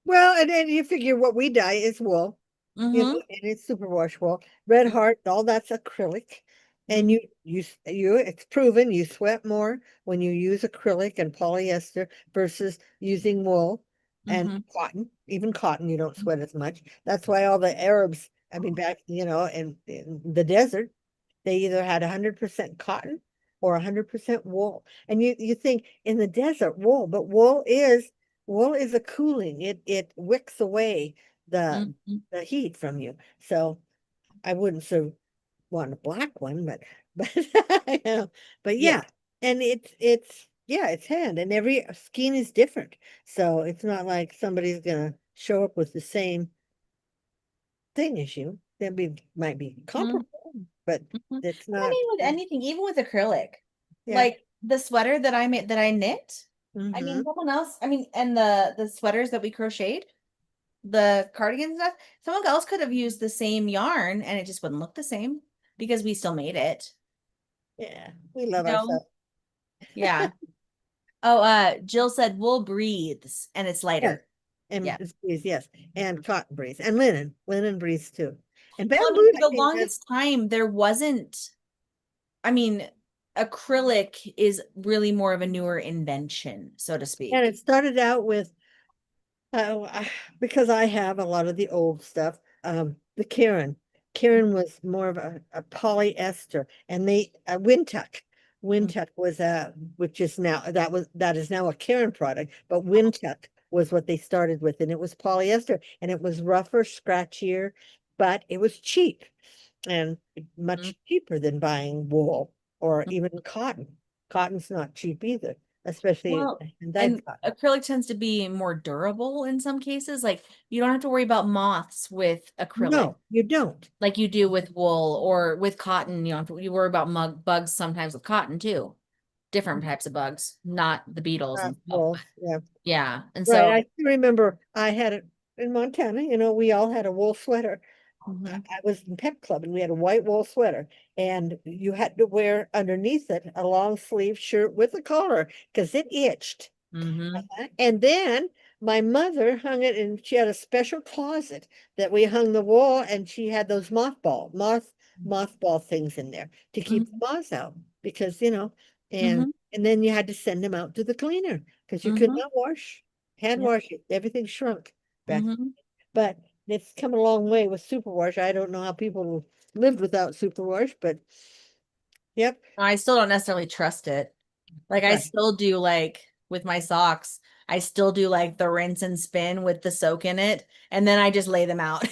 Well, and then you figure what we dye is wool, mm-hmm, and it's superwash wool. Red Heart, all that's acrylic. And mm-hmm, it's proven you sweat more when you use acrylic and polyester versus using wool and mm-hmm, cotton. Even cotton, you don't sweat as much. That's why all the Arabs, I mean, back, in the desert, they either had 100% cotton or 100% wool. And you think in the desert wool, but wool is a cooling. It wicks away the mm-hmm. the heat from you. So I wouldn't so want a black one, but but Yeah. yeah, and it's hand, and every skein is different. So it's not like somebody's gonna show up with the same thing as you. Might be Mm-hmm. comparable, but it's I not. mean, with anything, even with acrylic, Yeah. like the sweater that I made that I knit. I mean, Mm-hmm. someone else. I mean, and the sweaters that we crocheted, the cardigans and stuff. Someone else could have used the same yarn, and it just wouldn't look the same because we still made it. Yeah, we love No. ourselves. Yeah. Oh, Jill said wool breathes and it's Yes, lighter. and Yeah. it's breeze, yes, and cotton breeze, and linen breeze too, and Well, I mean, bamboo. for I the think does. longest time, there wasn't, I mean, acrylic is really more of a newer invention, so to And speak. it started out with because I have a lot of the old stuff. The Karen was more of a polyester, and Windtuck was which is now that is now a Karen product, but Windtuck was what they started with, and it was polyester, and it was rougher, scratchier, but it was cheap and Mhm. much cheaper than buying wool or even cotton. Cotton's not cheap either, especially Well, dyed and cotton. acrylic tends to be more durable in some cases. Like you don't have to worry about moths with acrylic No, you don't. like you do with wool or with cotton. You worry about bugs sometimes with cotton too. Different types of bugs, not the beetles and stuff. Wool, yeah. Yeah. And Right. I so, still remember I had it in Montana, we all had a wool sweater. mhm, I was in pep club and we had a white wool sweater, and you had to wear underneath it a long sleeve shirt with a collar because it itched. mhm, And then my mother hung it, and she had a special closet that we hung the wall, and she had those mothball things in there to keep the mhm, moths out because and mhm, and then you had to send them out to the cleaner because you could mhm, not hand yeah, wash it. Everything shrunk back. mhm. But it's come a long way with superwash. I don't know how people lived without superwash, but yep. I still don't necessarily trust it. Like I Right. still do like with my socks, I still do like the rinse and spin with the soak in it, and then I just lay them out.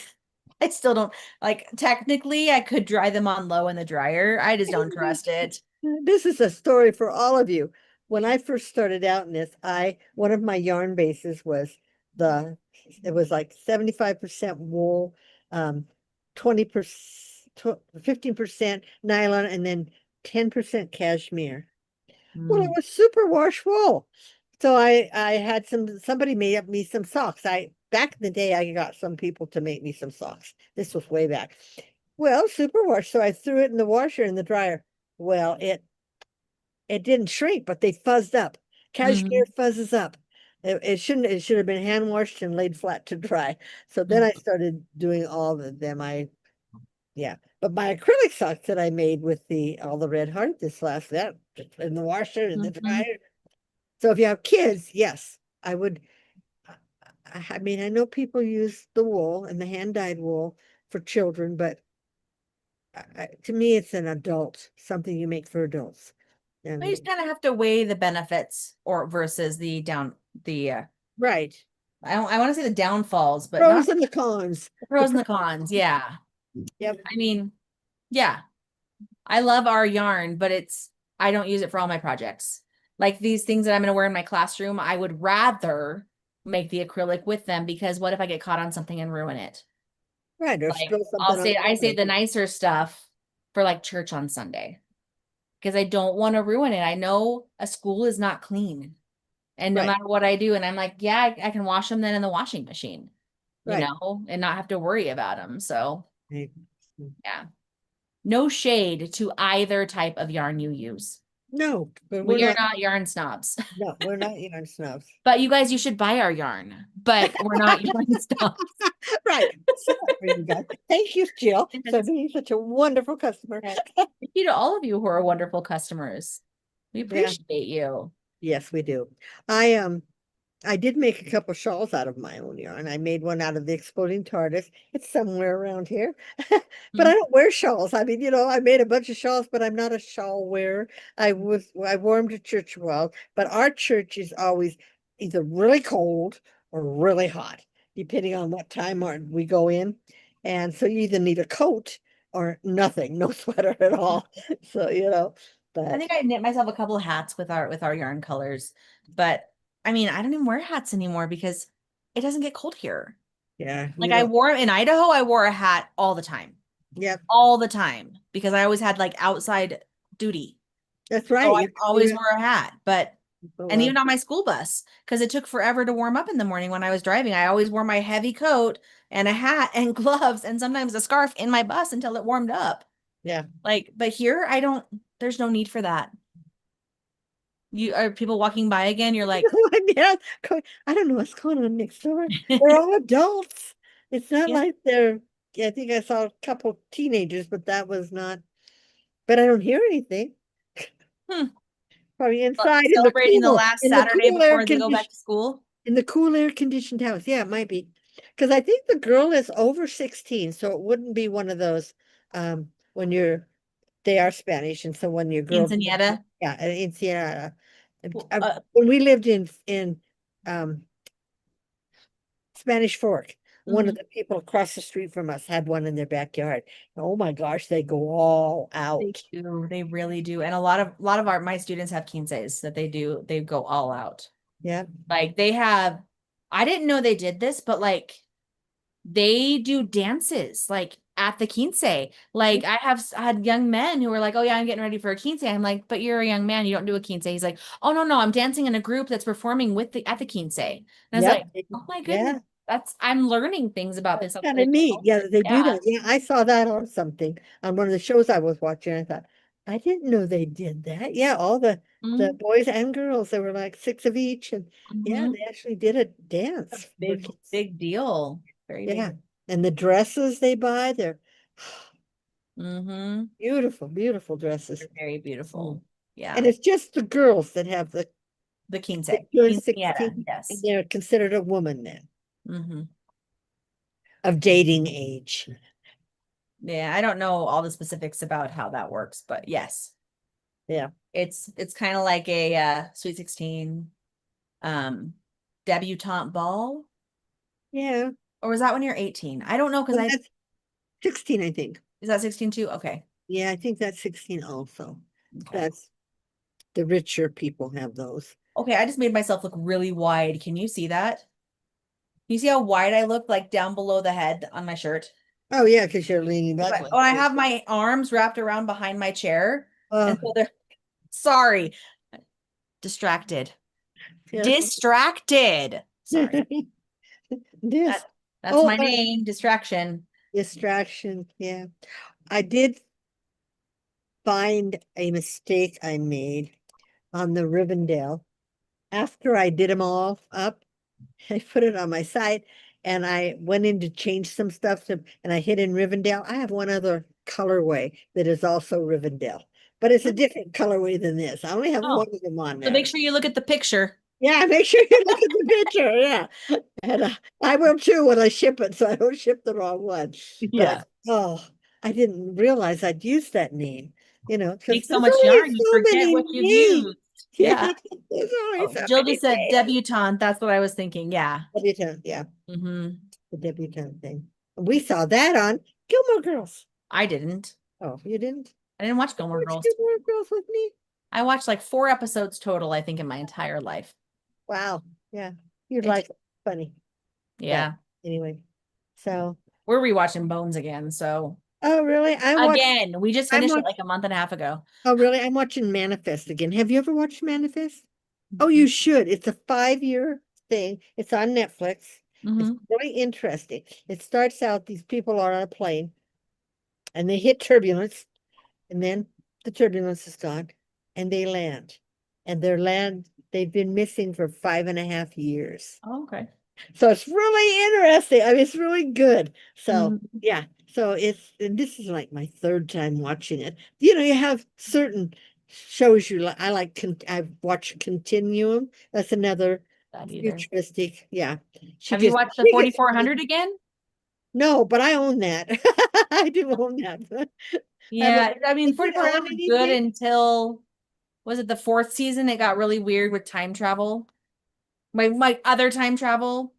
I still don't like technically I could dry them on low in the dryer. I just don't trust it. This is a story for all of you. When I first started out in this, one of my yarn bases was the it was like 75% wool, 20%, 15% nylon, and then 10% cashmere. Well, it Mm. was super wash wool. So I had somebody made up me some socks. I back in the day I got some people to make me some socks. This was way back. Well, super wash. So I threw it in the washer in the dryer. Well, it didn't shrink, but they fuzzed up. Cashmere Mhm. fuzzes up. It should have been hand washed and laid flat to dry. So then I started doing all of them. Yeah. But my acrylic socks that I made with all the red heart this last that in the washer and the Mhm. dryer. So if you have kids, yes, I would. I mean, I know people use the wool and the hand dyed wool for children, but to me, it's an adult, something you make for adults. I And just kind of have to weigh the benefits or versus the right, I want to say the downfalls, but not pros and the cons. the pros and the cons. Yeah. Yep. I mean, yeah. I love our yarn, but I don't use it for all my projects. Like these things that I'm going to wear in my classroom, I would rather make the acrylic with them because what if I get caught on something and ruin it? Right, or Like spill something on I say somebody. the nicer stuff for like church on Sunday because I don't want to ruin it. I know a school is not clean. And no Right, matter what I do, and I'm like, yeah, I can wash them then in the washing machine, right. and not have to worry about them. So, Right. yeah, no shade to either type of yarn you use. No, but We are not yarn snobs. we're not yarn snobs. But you guys, you should buy our yarn. But we're not yarn snobs. Right. So for you guys. Thank you, Jill, for Yes. being such a wonderful customer. Yes. Thank you to all of you who are wonderful customers. We Yeah, appreciate you. yes, we do. I did make a couple shawls out of my own yarn. I made one out of the exploding tortoise. It's somewhere around here. But I Mhm. don't wear shawls. I mean, I made a bunch of shawls, but I'm not a shawl wearer. I wore them to church well, but our church is always either really cold or really hot, depending on what time we go in. And so you either need a coat or nothing, no sweater at all. So, I but think I knit myself a couple of hats with our yarn colors, but I mean, I don't even wear hats anymore because it doesn't get cold here. yeah, Like you I don't. wore in Idaho, I wore a hat Yep, all the time because I always had like outside duty. that's So right. I You can do always it. wore a hat, Oh, and well. even on my school bus because it took forever to warm up in the morning when I was driving. I always wore my heavy coat and a hat and gloves and sometimes a scarf in my bus until it warmed up. Yeah. Like, but here I don't, there's no need for that. You are people walking by again, you're like, Yeah, I don't know what's going on next door. They're all adults. It's not yeah, like yeah, I think I saw a couple teenagers, but that was not, but I don't hear anything. hmm, Probably inside in the celebrating the last in the Saturday cool air before they go back condition, to school. in the cool air conditioned house. Yeah, it might be. Because I think the girl is over 16, so it wouldn't be one of those when they are Spanish, and so when your girl, Quinceañera. yeah, in Sierra. Well, When we lived in um Spanish Fork. One of mhm. the people across the street from us had one in their backyard. Oh my gosh, they go all They out. do, they really do. And a lot of my students have quinces that they do, they go all out. Yeah. Like they have, I didn't know they did this, but like they do dances like at the quince. Like I had young men who were like, "Oh yeah, I'm getting ready for a quince." I'm like, "But you're a young man, you don't do a quince." He's like, "Oh no, no, I'm dancing in a group that's performing with the at the quince." And I was Yep. like, "Oh my goodness, Yeah. I'm learning things about That's this kind of outside my neat. Yeah, culture." they do Yeah. that. Yeah, I saw that on something on one of the shows I was watching. I thought, I didn't know they did that. Yeah, all the Mm-hmm. boys and girls, there were like six of each, and yeah, Mm-hmm. they actually did a dance for Big, kids. big deal. Very Yeah. big. And the dresses they buy, they're Mm-hmm. beautiful, beautiful dresses. They're very Mm. beautiful. And Yeah. it's just the girls that have The quince. that turn Quinceañera. 16 and Yes. they're considered a woman then Mm-hmm. of dating age. Yeah, I don't know all the specifics about how that works, but yes. Yeah. It's kind of like a Sweet 16 um debutante ball. Yeah. Or was that when you're 18? I don't know because Well, I that's 16, I think. is that 16 too? Okay. Yeah, I think that's 16 also. Okay. That's the richer people have those. Okay, I just made myself look really wide. Can you see that? You see how wide I look like down below the head on my shirt? Oh, yeah, because you're leaning back But like oh, I this. have my arms wrapped around behind my chair. Oh, And so they're sorry, distracted. yeah. Distracted. Sorry. This. That that's Oh, my name, distraction. distraction. Yeah. I did find a mistake I made on the Rivendell. After I did them all up, I put it on my site and I went in to change some stuff and I hit in Rivendell. I have one other colorway that is also Rivendell, but it's a different colorway than this. I only have Oh, one of them on so make there. sure you look at the picture. Yeah, make sure you look at the picture. Yeah. And I will too when I ship it, so I don't ship the wrong one. Yeah. But oh, I didn't realize I'd used that name, because Make so there's much only yarn, you so forget many what you've names. used. Yeah, Yeah. there's only Oh, so Jill many just said names. debutante. That's what I was thinking. Yeah. Debutante, yeah, Hmm. the debutante thing. We saw that on Gilmore Girls. I didn't. Oh, you didn't I didn't watch Gilmore watch Girls. Gilmore Girls with me? I watched like 4 episodes total, I think, in my entire life. Wow, yeah, you'd It's like it. Funny, but yeah. anyway. So, We're rewatching Bones again. So oh really? again, we just I'm finished it watching. like a month and a half ago. Oh, really? I'm watching Manifest again. Have you ever watched Manifest? Oh, you should. It's a 5-year thing. It's on Netflix. It's Hmm. really interesting. It starts out these people are on a plane and they hit turbulence, and then the turbulence is gone and they land. And they've been missing for 5.5 years. Oh, okay. So it's really interesting. I mean, it's really good. So Mhm. yeah. So and this is like my third time watching it. You have certain shows you like. I've watched Continuum. That's another That either. futuristic. Yeah. She Have you gets watched the she gets 4400 again? no, but I own that. I do own that. Have Yeah, I mean, is it 4400 on was good anything? until was it the fourth season? It got really weird with time travel. My other time travel.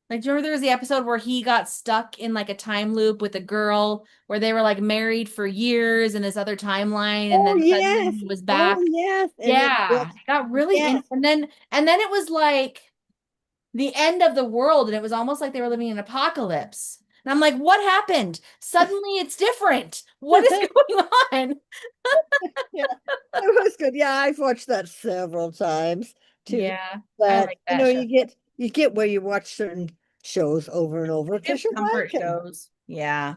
Like, do you remember there was the episode where he got stuck in like a time loop with a girl where they were like married for years in this other timeline, and Oh then suddenly yes. he was Oh back. yes. And then Yeah, yes, it got really in, yes. and then it was like the end of the world, and it was almost like they were living in an apocalypse. And I'm like, what happened? Suddenly it's different. What is going on? Yeah, it was good. Yeah, I've watched that several times too. Yeah, I But like that show. you get where you watch certain shows over and over They have because you comfort like them. shows. Yeah.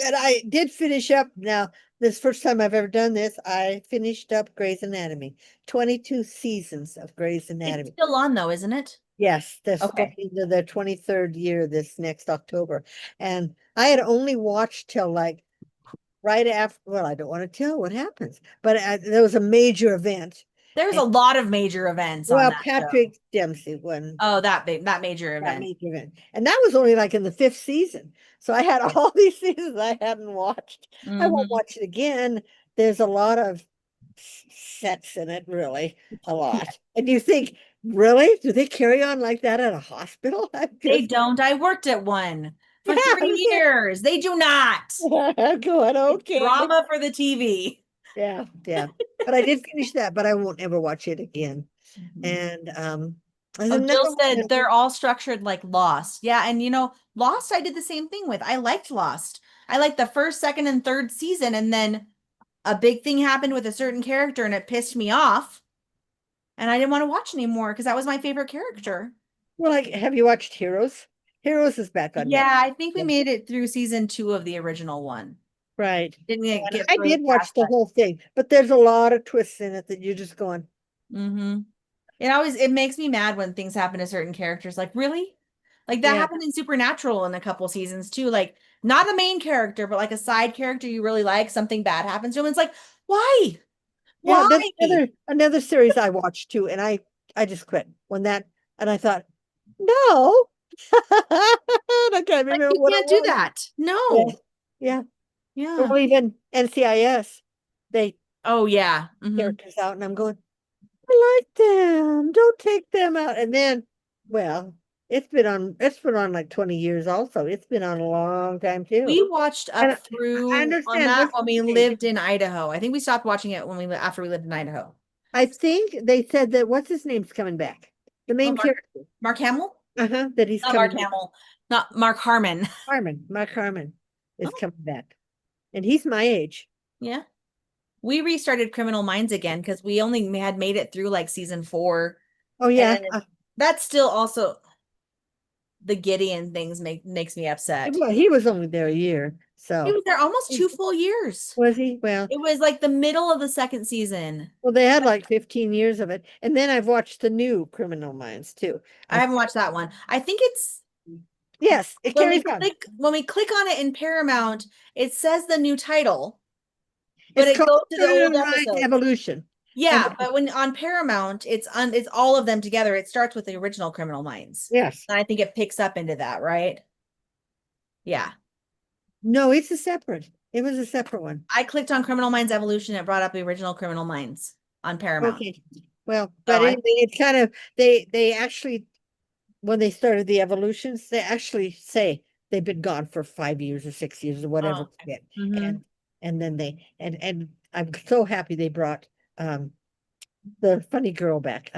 And I did finish up now. This first time I've ever done this, I finished up Grey's Anatomy. 22 seasons of Grey's It's Anatomy. still on though, isn't it? Yes, this going Okay. into their 23rd year this next October. And I had only watched till like right after, well, I don't want to tell what happens, but there was a major event. There's a lot of major events on Well, that show. Patrick Dempsey won Oh, that major that event. major event. And that was only like in the fifth season. So I had all these seasons I hadn't watched. I won't Hmm. watch it again. There's a lot of sets in it, really, a lot. And you think, really? Do they carry on like that at a hospital? I'm They just, don't. I worked at one yeah, for 3 years. They do not. I'm going, It's okay. drama for the TV. Yeah, yeah. But I did finish that, but I won't ever watch it again. Mhm. And there's Oh, Jill another said one. they're all structured like Lost. Yeah, and Lost I did the same thing with. I liked Lost. I liked the first, second, and third season, and then a big thing happened with a certain character and it pissed me off, and I didn't want to watch anymore because that was my favorite character. Well, like, have you watched Heroes? Heroes is back on Yeah, I think we Netflix. made it through season 2 of the original one. Right. Didn't And get I further did past watch the that. whole thing, but there's a lot of twists in it that you're just going, Mm-hmm. It makes me mad when things happen to certain characters. Like, really? Like that yeah, happened in Supernatural in a couple seasons too. Like, not a main character, but like a side character you really like, something bad happens to him. It's like, why? yeah. Why? There's another series I watched too, and I just quit when that, and I thought, no, I can't Like, remember you what it can't do was. that. Yeah, No. yeah. Yeah. Or even NCIS, they Oh yeah. Hmm. characters out, and I'm going, I like them. Don't take them out. And then, well, it's been on like 20 years also. It's been on a long time too. We watched And up I through on understand that what's when his we name. lived in Idaho. I think we stopped watching it when after we lived in Idaho. I think they said that what's his name's coming back. The Oh, main character. Mark Hamill? That he's Not coming Mark back. Hamill, not Mark Harmon. Mark Harmon is Oh, coming back. And he's my age. yeah. We restarted Criminal Minds again because we only had made it through like season 4. Oh And yeah. then that's still also the Gideon things makes me upset. Well, he was only there a year. He So was there almost 2 full years. was he? Well, It was like the middle of the second season. they had like 15 years of it. And then I've watched the new Criminal Minds too. I haven't watched that one. I think it's Yes, it carries on. when we click on it in Paramount, it says the new title, but It's it called goes to the old Criminal Minds episode. Evolution. And Yeah, but when on Paramount, it's all of them together. It starts with the original Criminal Minds. yes. And I think it picks up into that, right? Yeah. No, it's a separate. It was a separate one. I clicked on Criminal Minds Evolution. It brought up the original Criminal Minds on Paramount. Okay. Well, So but anyway, it's kind of they actually when they started the evolutions, they actually say they've been gone for 5 years or 6 years or whatever. Oh, okay. Mm-hmm. And then and I'm so happy they brought the funny girl back.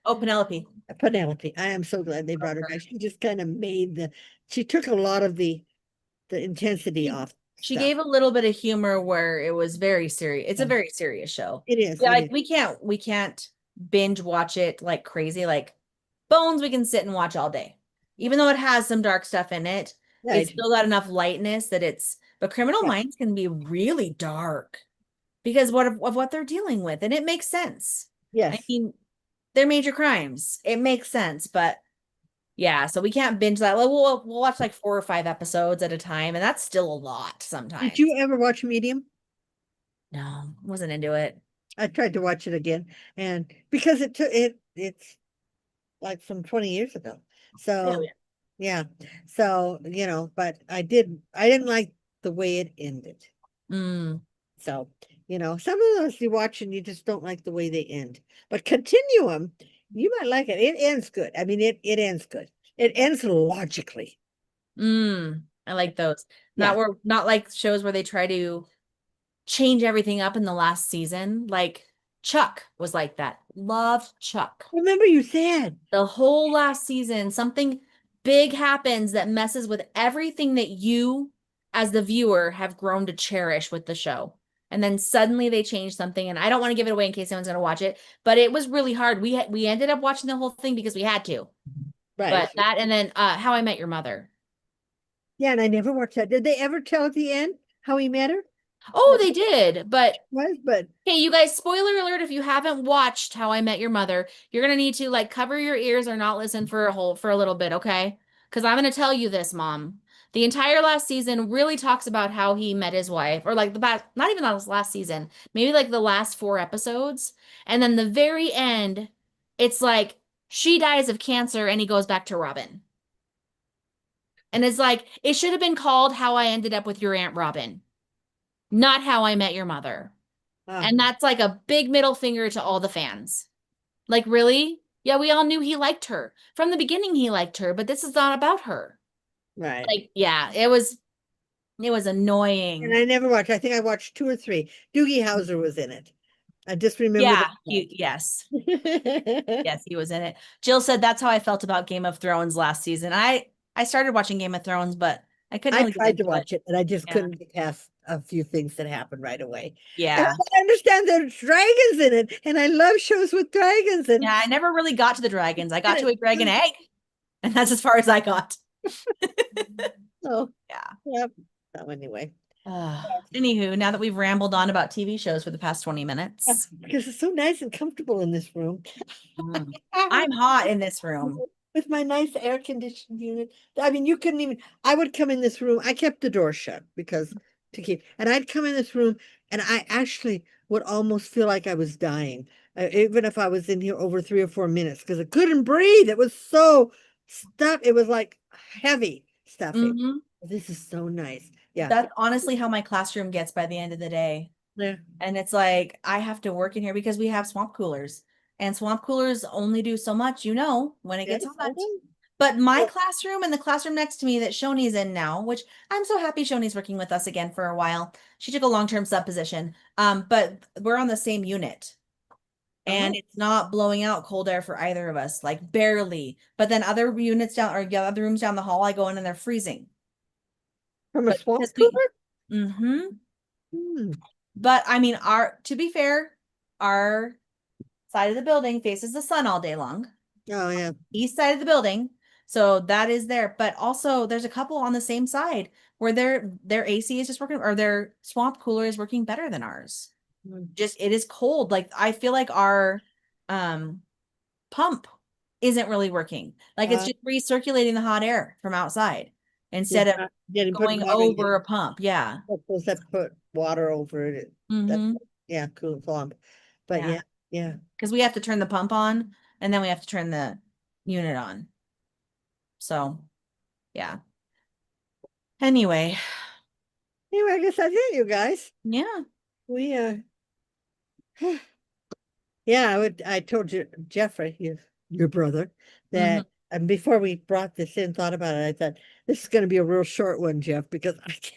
Oh, Penelope. Penelope. I am so glad they brought her back. She just kind of she took a lot of the intensity She, off she stuff. gave a little bit of humor where it was very serious. It's a very serious show. It is, Yeah, it like is. we can't binge watch it like crazy. Like Bones, we can sit and watch all day. Even though it has some dark stuff in it, it's Right. still got enough lightness that but Criminal Yeah. Minds can be really dark because of what they're dealing with. And it makes sense. I Yes. mean, they're major crimes. It makes sense, but yeah, so we can't binge that. Like, we'll watch like 4 or 5 episodes at a time, and that's still a lot Did sometimes. you ever watch Medium? No, wasn't into it. I tried to watch it again, and because it's like from 20 years ago. Oh So yeah. yeah. So, but I didn't like the way it ended. Mm, So, some of those you watch and you just don't like the way they end. But Continuum, you might like it. It ends good. I mean, it ends good. It ends logically. I like those. Yeah. Not like shows where they try to change everything up in the last season. Like Chuck was like that. Loved Chuck. Remember you said. The whole last season, something big happens that messes with everything that you, as the viewer, have grown to cherish with the show. And then suddenly they change something, and I don't want to give it away in case anyone's going to watch it, but it was really hard. We ended up watching the whole thing because we had to. Right. But that and then How I Met Your Mother. Yeah, and I never watched that. Did they ever tell at the end how he met her? Oh, What they did. But was, but hey, you guys, spoiler alert, if you haven't watched How I Met Your Mother, you're gonna need to like cover your ears or not listen for a little bit, okay? Because I'm gonna tell you this, Mom. The entire last season really talks about how he met his wife, or like not even the last season, maybe like the last 4 episodes. And then the very end, it's like she dies of cancer and he goes back to Robin. And it's like, it should have been called How I Ended Up with Your Aunt Robin, not How I Met Your Mother. uh, And that's like a big middle finger to all the fans. Like, really? Yeah, we all knew he liked her. From the beginning, he liked her, but this is not about her. right. Like, yeah, it was And annoying. I never watched. I think I watched 2 or 3. Doogie Howser was in it. I just remember Yeah, that. yes. I Yes, he was in it. Jill said that's how I felt about Game of Thrones last season. I started watching Game of Thrones, but I couldn't really get tried to into it. watch it, and I just Yeah. couldn't get past a few things that happened right away. And Yeah. I understand there's dragons in it, and I love shows with dragons. And Yeah, I never really got to the dragons. I got to a dragon and egg, and that's as far as I got. so, Yeah. yeah. So anyway, Anywho, now that we've rambled on about TV shows for the past 20 minutes, because it's so nice and comfortable in this room. mm, I'm hot in this room. With my nice air conditioned unit. I mean, you couldn't even, I would come in this room. I kept the door shut because and I'd come in this room and I actually would almost feel like I was dying, even if I was in here over 3 or 4 minutes because I couldn't breathe. It was so stuff. It was like heavy stuffing. Hmm. This is so nice. Yeah. That's honestly how my classroom gets by the end of the day. Yeah. And it's like, I have to work in here because we have swamp coolers. And swamp coolers only do so much, when it gets Yes. hot. But my Well, classroom and the classroom next to me that Shoni's in now, which I'm so happy Shoni's working with us again for a while. She took a long-term sub position. But we're on the same unit. And oh, it's not blowing out cold air for either of us, like barely. But then other units down or other rooms down the hall, I go in and they're freezing. from a But swamp because we, cooler? mm-hmm. Hmm. But I mean, to be fair, our side of the building faces the sun all day long, Oh, yeah. east side of the building. So that is there. But also there's a couple on the same side where their AC is just working or their swamp cooler is working better than ours. Hmm. Just it is cold. Like I feel like our um pump isn't really working. Like it's Uh, just recirculating the hot air from outside instead it's of not getting put going water in it. over a pump. Yeah. Supposed to put water over it. That's, Mm-hmm. yeah, cool swamp. But Yeah. yeah, yeah. Because we have to turn the pump on and then we have to turn the unit on. So yeah. Anyway, Anyway, I guess that's it, you guys. yeah. We yeah, I told you, Jeffrey, your brother, Mm-hmm. that and before we brought this in, thought about it, I thought this is going to be a real short one, Jeff, because I can't,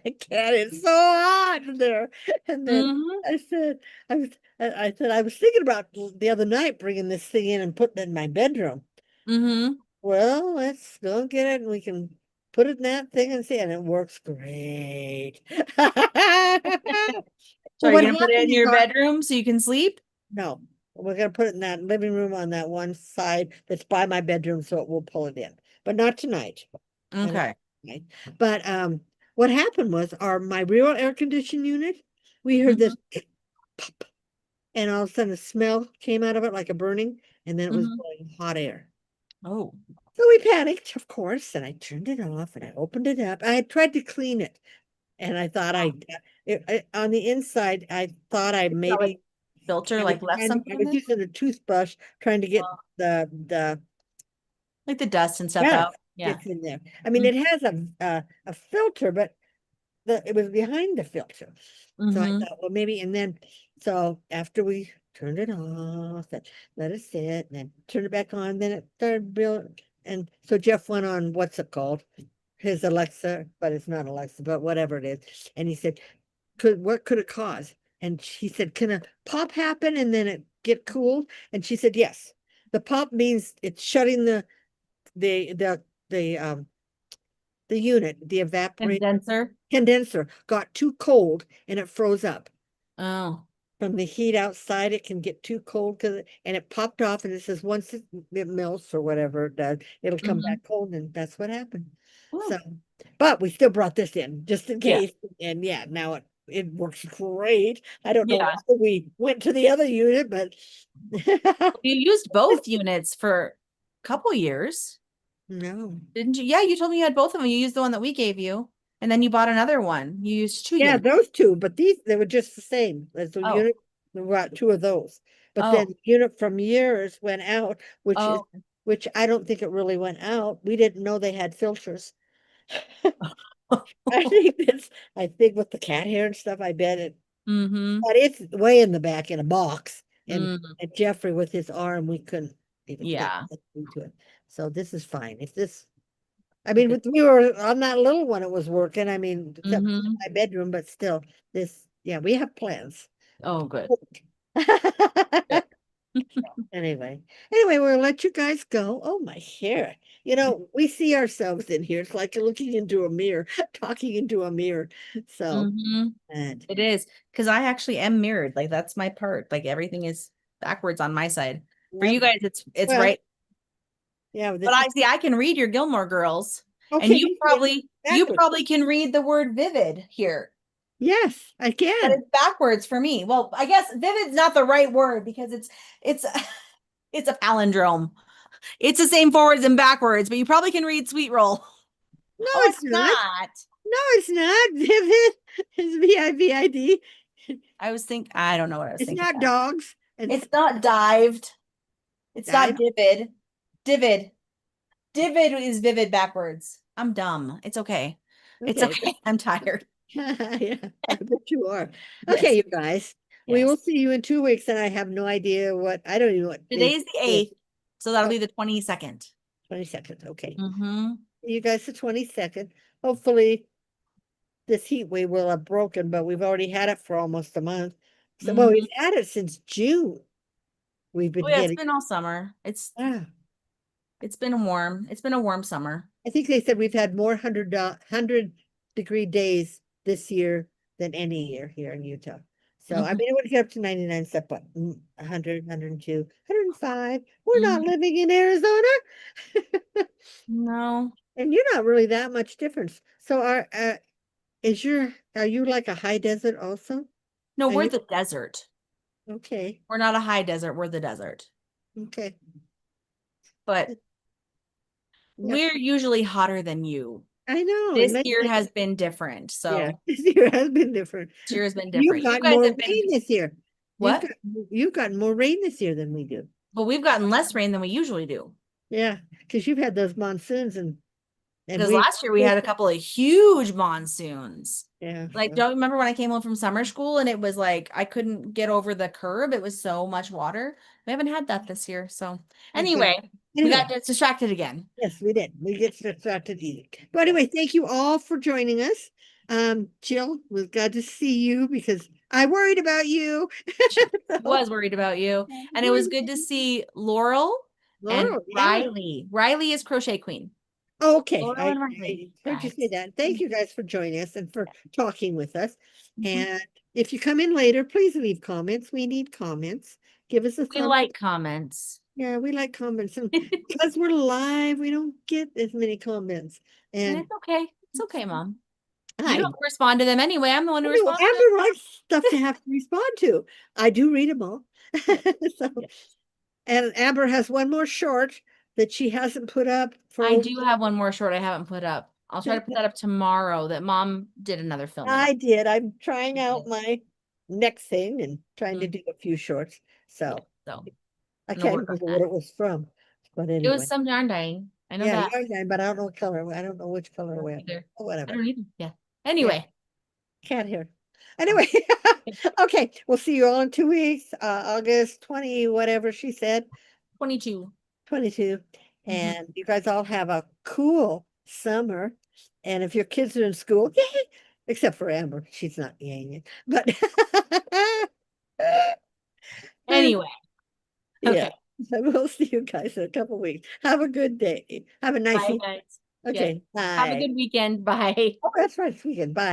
I can't. It's so hot in there. And then Mm-hmm. I said, I said I was thinking about the other night bringing this thing in and putting it in my bedroom. Mm-hmm. Well, let's go get it and we can put it in that thing and see, and it works great. So Well, are you what gonna put it happened in is your bedroom so you can sleep? no, we're gonna put it in that living room on that one side that's by my bedroom, so it will pull it in, but not tonight. I don't Okay. tonight. But what happened was my real air conditioning unit, we heard Mm-hmm. this pop, and all of a sudden a smell came out of it like a burning, and then it was Mm-hmm. blowing hot air. Oh. So we panicked, of course, and I turned it off and I opened it up. I had tried to clean it, and I thought on the inside, I thought I It's got like maybe filter, I was like left I something in was there. using a toothbrush trying to get Oh. the Like the dust and stuff dust out. Yeah. gets in there. I mean, it has a filter, but it was behind the filter. So I Mm-hmm. thought, well, maybe, and then so after we turned it off and let it sit, and then turned it back on, then it started building. And so Jeff went on what's it called? His Alexa, but it's not Alexa, but whatever it is. And he said, what could it cause? And she said, can a pop happen and then it get cooled? And she said, yes. The pop means it's shutting the the the um the unit, the evaporate Condenser. condenser got too cold and it froze up. Oh. From the heat outside, it can get too cold and it popped off and it says once it melts or whatever it does, it'll come Mm-hmm. back cold and that's what happened. So, Oh. but we still brought this in just in Yeah. case. And yeah, now it works great. I don't know Yeah. why we went to the other unit, but You used both units for a couple years, no. didn't you? Yeah, you told me you had both of them. You used the one that we gave you, and then you bought another one. You used two Yeah, units. those two, but they were just the same as the Oh. unit. We brought two of those. But then Oh. the unit from yours went out, Oh. which I don't think it really went out. We didn't know they had filters. I think I think with the cat hair and stuff, I bet Mm-hmm. but it's way in the back in a box. Mm. And Jeffrey with his arm, we couldn't even get Yeah. into it. So this is fine. If this, I mean, Okay. we were on that little one, it was working. I mean, except for Mm-hmm. my bedroom, but still, yeah, we have plans. Oh, good. Good. Anyway, we'll let you guys go. Oh, my hair. We see ourselves in here. It's like looking into a mirror, talking into a mirror. So, Mm-hmm. and It is because I actually am mirrored. Like that's my part. Like everything is backwards on my side. For yep. you guys, it's Well, right. yeah, But this is I see I can read your Gilmore Girls, and okay. you Backwards. probably can read the word vivid here. Yes, I But can. it's backwards for me. Well, I guess vivid's not the right word because it's it's a palindrome. It's the same forwards and backwards, but you probably can read sweet roll. No, Oh, it's it's not. not. No, it's not. Vivid. It's VIVID. I don't know what I was It's thinking not of. dogs. And It's not dived. It's not dive. divid. Divid. Divid is vivid backwards. I'm dumb. It's okay. It's Okay. okay. I'm tired. Yeah, I bet you are. Okay, Yes. you guys, we will Yes. see you in 2 weeks, and I have no idea I don't even know what day. Today's the 8th, so that'll Oh, be the 22nd. 22nd. Okay. Mm-hmm. See you guys the 22nd. Hopefully this heat wave will have broken, but we've already had it for almost a month. So, well, Mm-hmm. we've had it since June. We've Oh been yeah, it's getting, been all summer. ah, It's been warm. It's been a warm summer. I think they said we've had more 100-degree days this year than any year here in Utah. So, I Mhm. mean, it would get up to 99 stuff, but 100, 102, 105. We're not Mhm. living in Arizona. No, And you're not really that much difference. So are you like a high desert also? no, Are we're you? the desert. Okay. We're not a high desert. We're the desert. Okay. But Yep. we're usually hotter than you. I know. And This maybe, year has been different. yeah, So this year has been different. this year has been You've different. You gotten guys more have been rain this year. You've what? got you've gotten more rain this year than we do. But we've gotten less rain than we usually do. Yeah, because you've had those monsoons and Because we last year we had a couple of huge monsoons. yeah. Like, don't you remember when I came home from summer school and it was like I couldn't get over the curb? It was so much water. We haven't had that this year. So Okay. anyway, we got Anyway, distracted again. yes, we did. We get started eating. But anyway, thank you all for joining us. Jill, was glad to see you because I worried about you. So, Was worried about you. I And it was worried good to about see Laurel and Laurel, yeah. Riley. Riley is Crochet Queen. Okay, Laurel I, and I Riley, heard you say guys. that. Thank you guys for joining us and for talking with us. Mhm. And if you come in later, please leave comments. We need comments. Give us a We thumbs. like comments. Yeah, we like comments. And And because we're live, we don't get as many comments. And it's okay. It's okay, Mom. You I don't respond to them anyway. I'm the one who know responds to them. Amber likes stuff to have to respond to. I do read them all. Yeah. So, Yeah. and Amber has one more short that she hasn't put up for I over. do have one more short I haven't put up. I'll try to put that up tomorrow that Mom did another filming. I did. I'm trying Yeah. out my next thing and trying to Mhm. do a few shorts. Yeah. So So I I'm gonna can't work on remember what that. it was from. But It was anyway, some yarn dyeing. I know yeah, that. yarn time, but I don't know what color. I don't know which I don't colorway. either. Oh, I whatever. don't either. Yeah. Yeah, Anyway. can't hear. Oh, Anyway, okay, we'll see you all in 2 weeks. August 20, whatever she said, 22. 22. Mhm. And you guys all have a cool summer. And if your kids are in school, yay, except for Amber, she's not yaying it. But Anyway. yeah, Okay. we'll see you guys in a couple weeks. Have a good day. Have a nice Bye, evening. guys. Yes. Okay, Have a bye. good weekend. Bye. Oh, that's right, it's weekend. Bye.